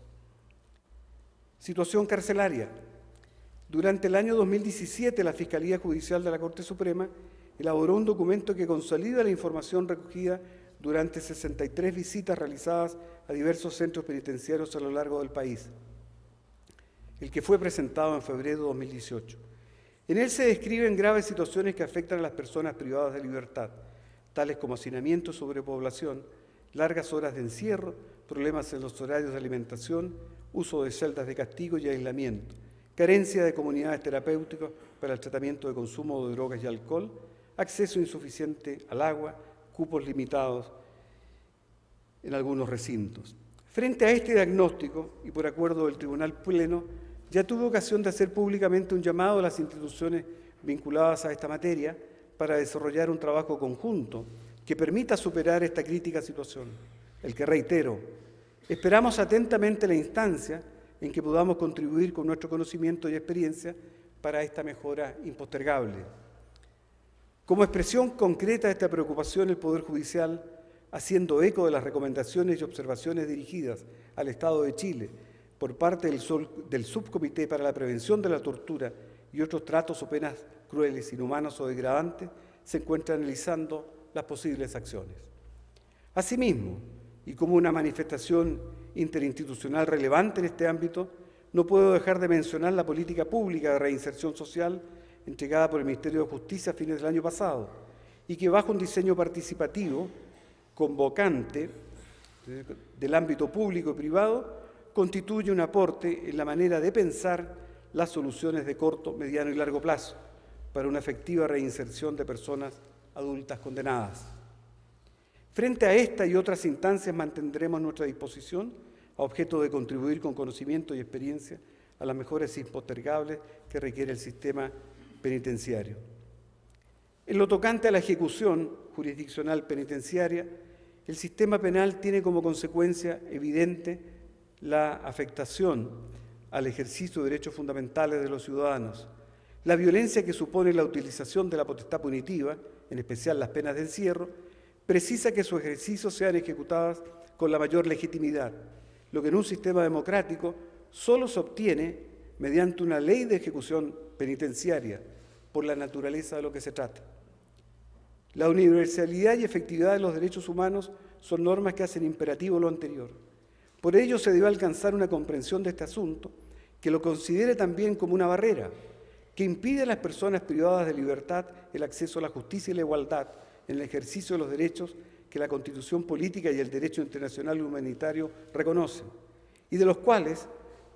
Situación carcelaria. Durante el año 2017, la Fiscalía Judicial de la Corte Suprema elaboró un documento que consolida la información recogida durante 63 visitas realizadas a diversos centros penitenciarios a lo largo del país, el que fue presentado en febrero de 2018. En él se describen graves situaciones que afectan a las personas privadas de libertad, tales como hacinamiento y sobrepoblación, largas horas de encierro, problemas en los horarios de alimentación, uso de celdas de castigo y aislamiento, carencia de comunidades terapéuticas para el tratamiento de consumo de drogas y alcohol, acceso insuficiente al agua, cupos limitados en algunos recintos. Frente a este diagnóstico, y por acuerdo del Tribunal Pleno, ya tuve ocasión de hacer públicamente un llamado a las instituciones vinculadas a esta materia para desarrollar un trabajo conjunto que permita superar esta crítica situación, el que reitero, esperamos atentamente la instancia en que podamos contribuir con nuestro conocimiento y experiencia para esta mejora impostergable. Como expresión concreta de esta preocupación, el Poder Judicial, haciendo eco de las recomendaciones y observaciones dirigidas al Estado de Chile por parte del Subcomité para la Prevención de la Tortura y otros tratos o penas crueles, inhumanos o degradantes, se encuentra analizando las posibles acciones. Asimismo, y como una manifestación interinstitucional relevante en este ámbito, no puedo dejar de mencionar la política pública de reinserción social entregada por el Ministerio de Justicia a fines del año pasado y que bajo un diseño participativo, convocante del ámbito público y privado, constituye un aporte en la manera de pensar las soluciones de corto, mediano y largo plazo para una efectiva reinserción de personas adultas condenadas. Frente a esta y otras instancias mantendremos nuestra disposición a objeto de contribuir con conocimiento y experiencia a las mejoras impostergables que requiere el sistema penitenciario. En lo tocante a la ejecución jurisdiccional penitenciaria, el sistema penal tiene como consecuencia evidente la afectación al ejercicio de derechos fundamentales de los ciudadanos, la violencia que supone la utilización de la potestad punitiva, en especial las penas de encierro, precisa que su ejercicio sean ejecutadas con la mayor legitimidad, lo que en un sistema democrático solo se obtiene mediante una ley de ejecución penitenciaria, por la naturaleza de lo que se trata. La universalidad y efectividad de los derechos humanos son normas que hacen imperativo lo anterior. Por ello se debe alcanzar una comprensión de este asunto que lo considere también como una barrera que impide a las personas privadas de libertad el acceso a la justicia y la igualdad en el ejercicio de los derechos que la Constitución política y el derecho internacional y humanitario reconocen, y de los cuales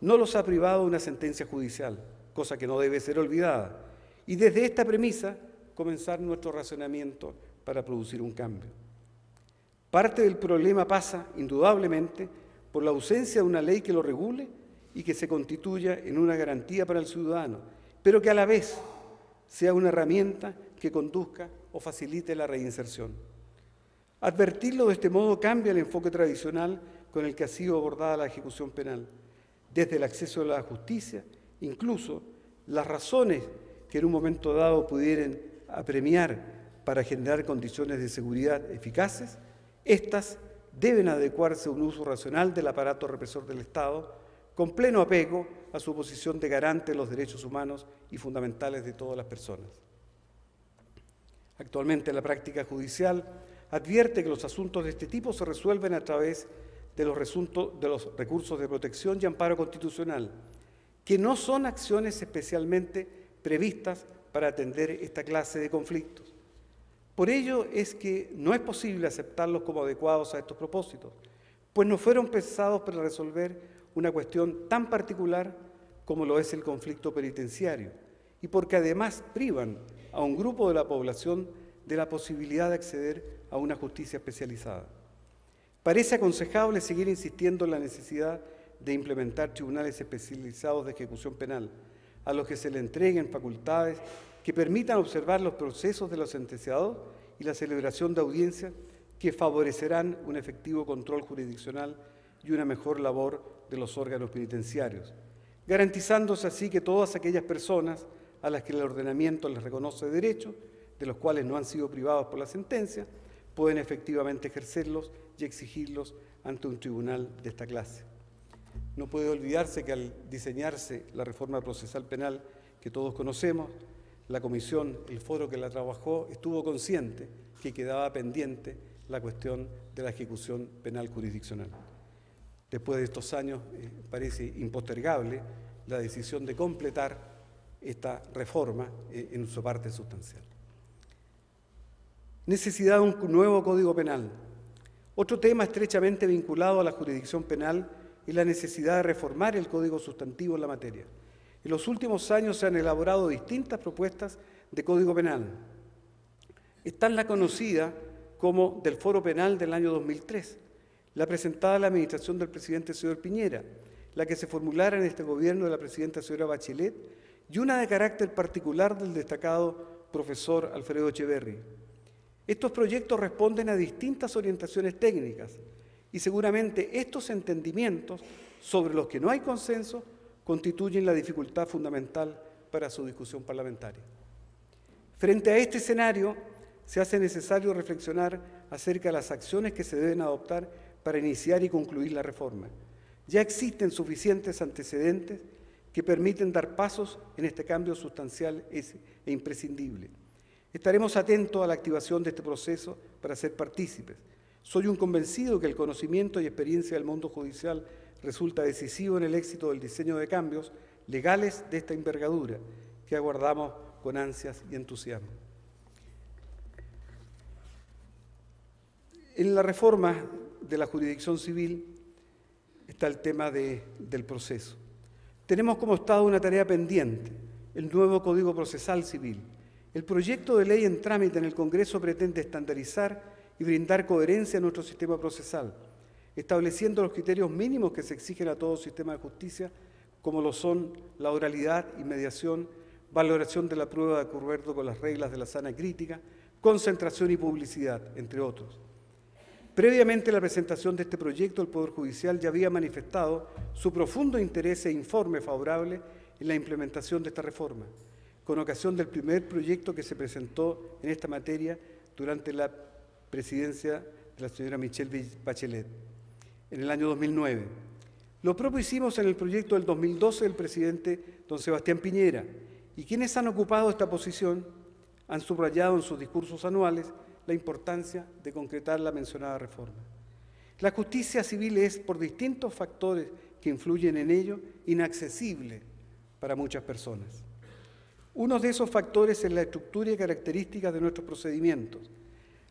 no los ha privado una sentencia judicial, cosa que no debe ser olvidada, y desde esta premisa comenzar nuestro razonamiento para producir un cambio. Parte del problema pasa, indudablemente, por la ausencia de una ley que lo regule y que se constituya en una garantía para el ciudadano, pero que a la vez sea una herramienta que conduzca o facilite la reinserción. Advertirlo de este modo cambia el enfoque tradicional con el que ha sido abordada la ejecución penal, desde el acceso a la justicia, incluso las razones que en un momento dado pudieran apremiar para generar condiciones de seguridad eficaces, estas deben adecuarse a un uso racional del aparato represor del Estado, con pleno apego a su posición de garante de los derechos humanos y fundamentales de todas las personas. Actualmente la práctica judicial advierte que los asuntos de este tipo se resuelven a través de los recursos de protección y amparo constitucional, que no son acciones especialmente previstas para atender esta clase de conflictos. Por ello es que no es posible aceptarlos como adecuados a estos propósitos, pues no fueron pensados para resolver una cuestión tan particular como lo es el conflicto penitenciario, y porque además privan a un grupo de la población de la posibilidad de acceder a una justicia especializada. Parece aconsejable seguir insistiendo en la necesidad de implementar tribunales especializados de ejecución penal, a los que se le entreguen facultades que permitan observar los procesos de los sentenciados y la celebración de audiencias que favorecerán un efectivo control jurisdiccional y una mejor labor de los órganos penitenciarios, garantizándose así que todas aquellas personas a las que el ordenamiento les reconoce derechos, de los cuales no han sido privados por la sentencia, pueden efectivamente ejercerlos y exigirlos ante un tribunal de esta clase. No puede olvidarse que al diseñarse la reforma procesal penal que todos conocemos, la comisión, el foro que la trabajó, estuvo consciente que quedaba pendiente la cuestión de la ejecución penal jurisdiccional. Después de estos años, parece impostergable la decisión de completar esta reforma en su parte sustancial. Necesidad de un nuevo Código Penal. Otro tema estrechamente vinculado a la jurisdicción penal es la necesidad de reformar el Código Sustantivo en la materia. En los últimos años se han elaborado distintas propuestas de Código Penal. Está la conocida como del Foro Penal del año 2003, la presentada a la administración del presidente señor Piñera, la que se formulara en este gobierno de la presidenta señora Bachelet, y una de carácter particular del destacado profesor Alfredo Echeverri. Estos proyectos responden a distintas orientaciones técnicas y seguramente estos entendimientos sobre los que no hay consenso constituyen la dificultad fundamental para su discusión parlamentaria. Frente a este escenario, se hace necesario reflexionar acerca de las acciones que se deben adoptar para iniciar y concluir la reforma. Ya existen suficientes antecedentes que permiten dar pasos en este cambio sustancial e imprescindible. Estaremos atentos a la activación de este proceso para ser partícipes. Soy un convencido que el conocimiento y experiencia del mundo judicial resulta decisivo en el éxito del diseño de cambios legales de esta envergadura que aguardamos con ansias y entusiasmo. En la reforma de la jurisdicción civil está el tema del proceso. Tenemos como Estado una tarea pendiente, el nuevo Código Procesal Civil. El proyecto de ley en trámite en el Congreso pretende estandarizar y brindar coherencia a nuestro sistema procesal, estableciendo los criterios mínimos que se exigen a todo sistema de justicia, como lo son la oralidad y mediación, valoración de la prueba de acuerdo con las reglas de la sana crítica, concentración y publicidad, entre otros. Previamente a la presentación de este proyecto, el Poder Judicial ya había manifestado su profundo interés e informe favorable en la implementación de esta reforma, con ocasión del primer proyecto que se presentó en esta materia durante la presidencia de la señora Michelle Bachelet en el año 2009. Lo propio hicimos en el proyecto del 2012 del presidente don Sebastián Piñera, y quienes han ocupado esta posición han subrayado en sus discursos anuales la importancia de concretar la mencionada reforma. La justicia civil es, por distintos factores que influyen en ello, inaccesible para muchas personas. Uno de esos factores es la estructura y características de nuestros procedimientos.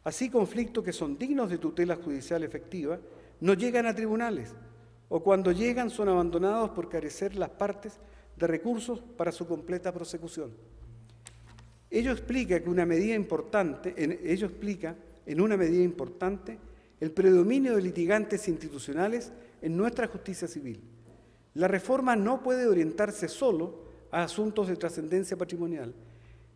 Así, conflictos que son dignos de tutela judicial efectiva no llegan a tribunales, o cuando llegan son abandonados por carecer las partes de recursos para su completa prosecución. Ello explica en una medida importante el predominio de litigantes institucionales en nuestra justicia civil. La reforma no puede orientarse solo a asuntos de trascendencia patrimonial,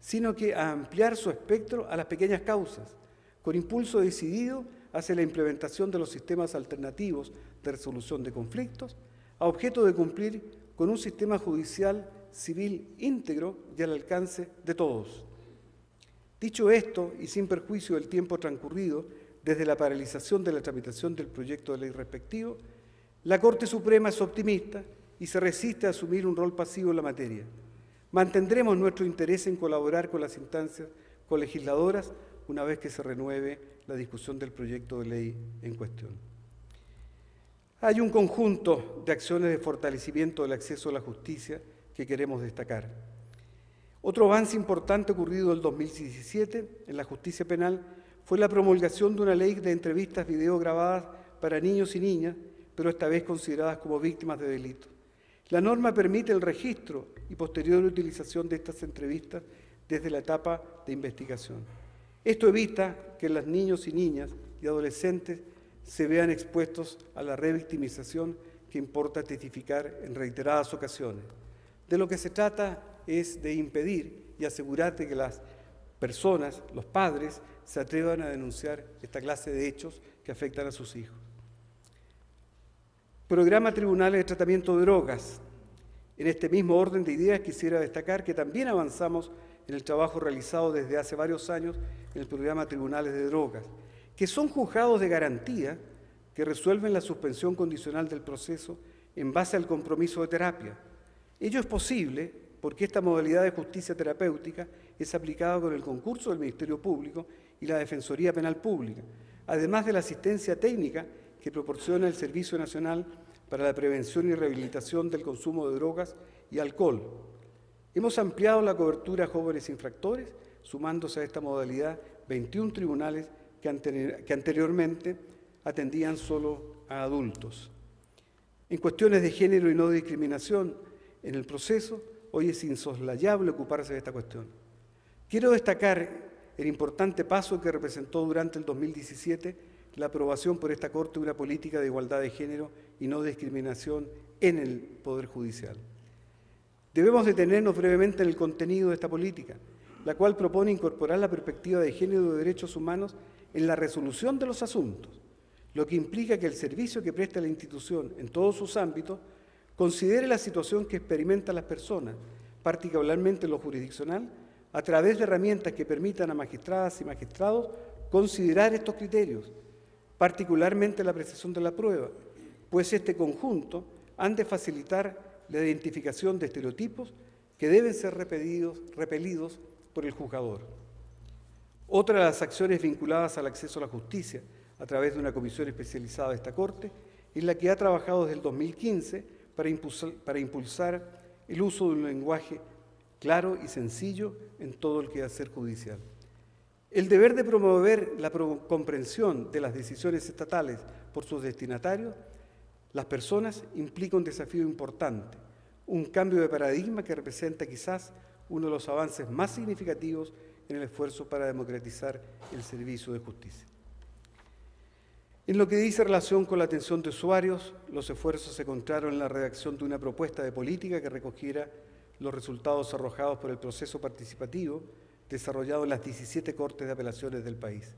sino que a ampliar su espectro a las pequeñas causas, con impulso decidido hacia la implementación de los sistemas alternativos de resolución de conflictos, a objeto de cumplir con un sistema judicial civil íntegro y al alcance de todos. Dicho esto, y sin perjuicio del tiempo transcurrido desde la paralización de la tramitación del proyecto de ley respectivo, la Corte Suprema es optimista y se resiste a asumir un rol pasivo en la materia. Mantendremos nuestro interés en colaborar con las instancias colegisladoras una vez que se renueve la discusión del proyecto de ley en cuestión. Hay un conjunto de acciones de fortalecimiento del acceso a la justicia que queremos destacar. Otro avance importante ocurrido en el 2017 en la justicia penal fue la promulgación de una ley de entrevistas video grabadas para niños y niñas, pero esta vez consideradas como víctimas de delito. La norma permite el registro y posterior utilización de estas entrevistas desde la etapa de investigación. Esto evita que los niños y niñas y adolescentes se vean expuestos a la revictimización que importa testificar en reiteradas ocasiones. De lo que se trata es de impedir y asegurarte que las personas, los padres, se atrevan a denunciar esta clase de hechos que afectan a sus hijos. Programa Tribunales de Tratamiento de Drogas. En este mismo orden de ideas quisiera destacar que también avanzamos en el trabajo realizado desde hace varios años en el programa Tribunales de Drogas, que son juzgados de garantía que resuelven la suspensión condicional del proceso en base al compromiso de terapia. Ello es posible porque esta modalidad de justicia terapéutica es aplicada con el concurso del Ministerio Público y la Defensoría Penal Pública, además de la asistencia técnica que proporciona el Servicio Nacional para la Prevención y Rehabilitación del Consumo de Drogas y Alcohol. Hemos ampliado la cobertura a jóvenes infractores, sumándose a esta modalidad 21 tribunales que anteriormente atendían solo a adultos. En cuestiones de género y no discriminación en el proceso, hoy es insoslayable ocuparse de esta cuestión. Quiero destacar el importante paso que representó durante el 2017 la aprobación por esta Corte de una política de igualdad de género y no discriminación en el Poder Judicial. Debemos detenernos brevemente en el contenido de esta política, la cual propone incorporar la perspectiva de género y de derechos humanos en la resolución de los asuntos, lo que implica que el servicio que presta la institución en todos sus ámbitos considere la situación que experimentan las personas, particularmente en lo jurisdiccional, a través de herramientas que permitan a magistradas y magistrados considerar estos criterios, particularmente la apreciación de la prueba, pues este conjunto han de facilitar la identificación de estereotipos que deben ser repelidos por el juzgador. Otra de las acciones vinculadas al acceso a la justicia a través de una comisión especializada de esta Corte es la que ha trabajado desde el 2015 para impulsar el uso de un lenguaje claro y sencillo en todo el quehacer judicial. El deber de promover la comprensión de las decisiones estatales por sus destinatarios, las personas, implica un desafío importante, un cambio de paradigma que representa quizás uno de los avances más significativos en el esfuerzo para democratizar el servicio de justicia. En lo que dice relación con la atención de usuarios, los esfuerzos se encontraron en la redacción de una propuesta de política que recogiera los resultados arrojados por el proceso participativo desarrollado en las 17 Cortes de Apelaciones del país.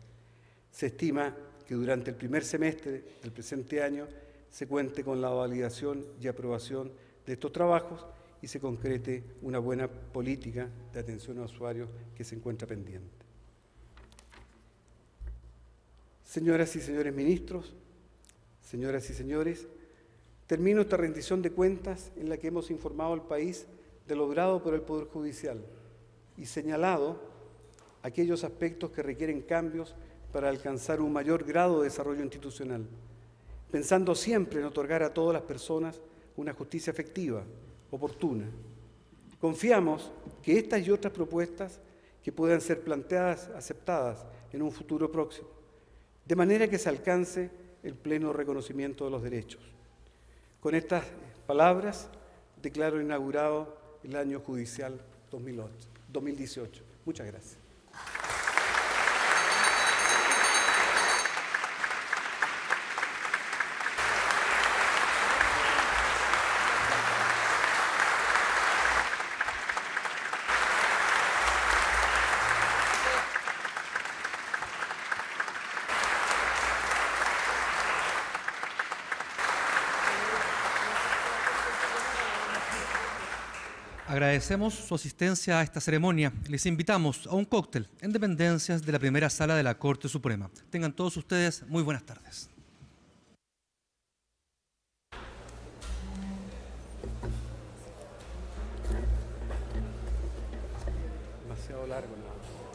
Se estima que durante el primer semestre del presente año se cuente con la validación y aprobación de estos trabajos y se concrete una buena política de atención a usuarios que se encuentra pendiente. Señoras y señores ministros, señoras y señores, termino esta rendición de cuentas en la que hemos informado al país de lo logrado por el Poder Judicial y señalado aquellos aspectos que requieren cambios para alcanzar un mayor grado de desarrollo institucional, pensando siempre en otorgar a todas las personas una justicia efectiva, oportuna. Confiamos que estas y otras propuestas que puedan ser planteadas, aceptadas en un futuro próximo, de manera que se alcance el pleno reconocimiento de los derechos. Con estas palabras declaro inaugurado el año judicial 2018. Muchas gracias. Agradecemos su asistencia a esta ceremonia. Les invitamos a un cóctel en dependencias de la primera sala de la Corte Suprema. Tengan todos ustedes muy buenas tardes. Demasiado largo, ¿no?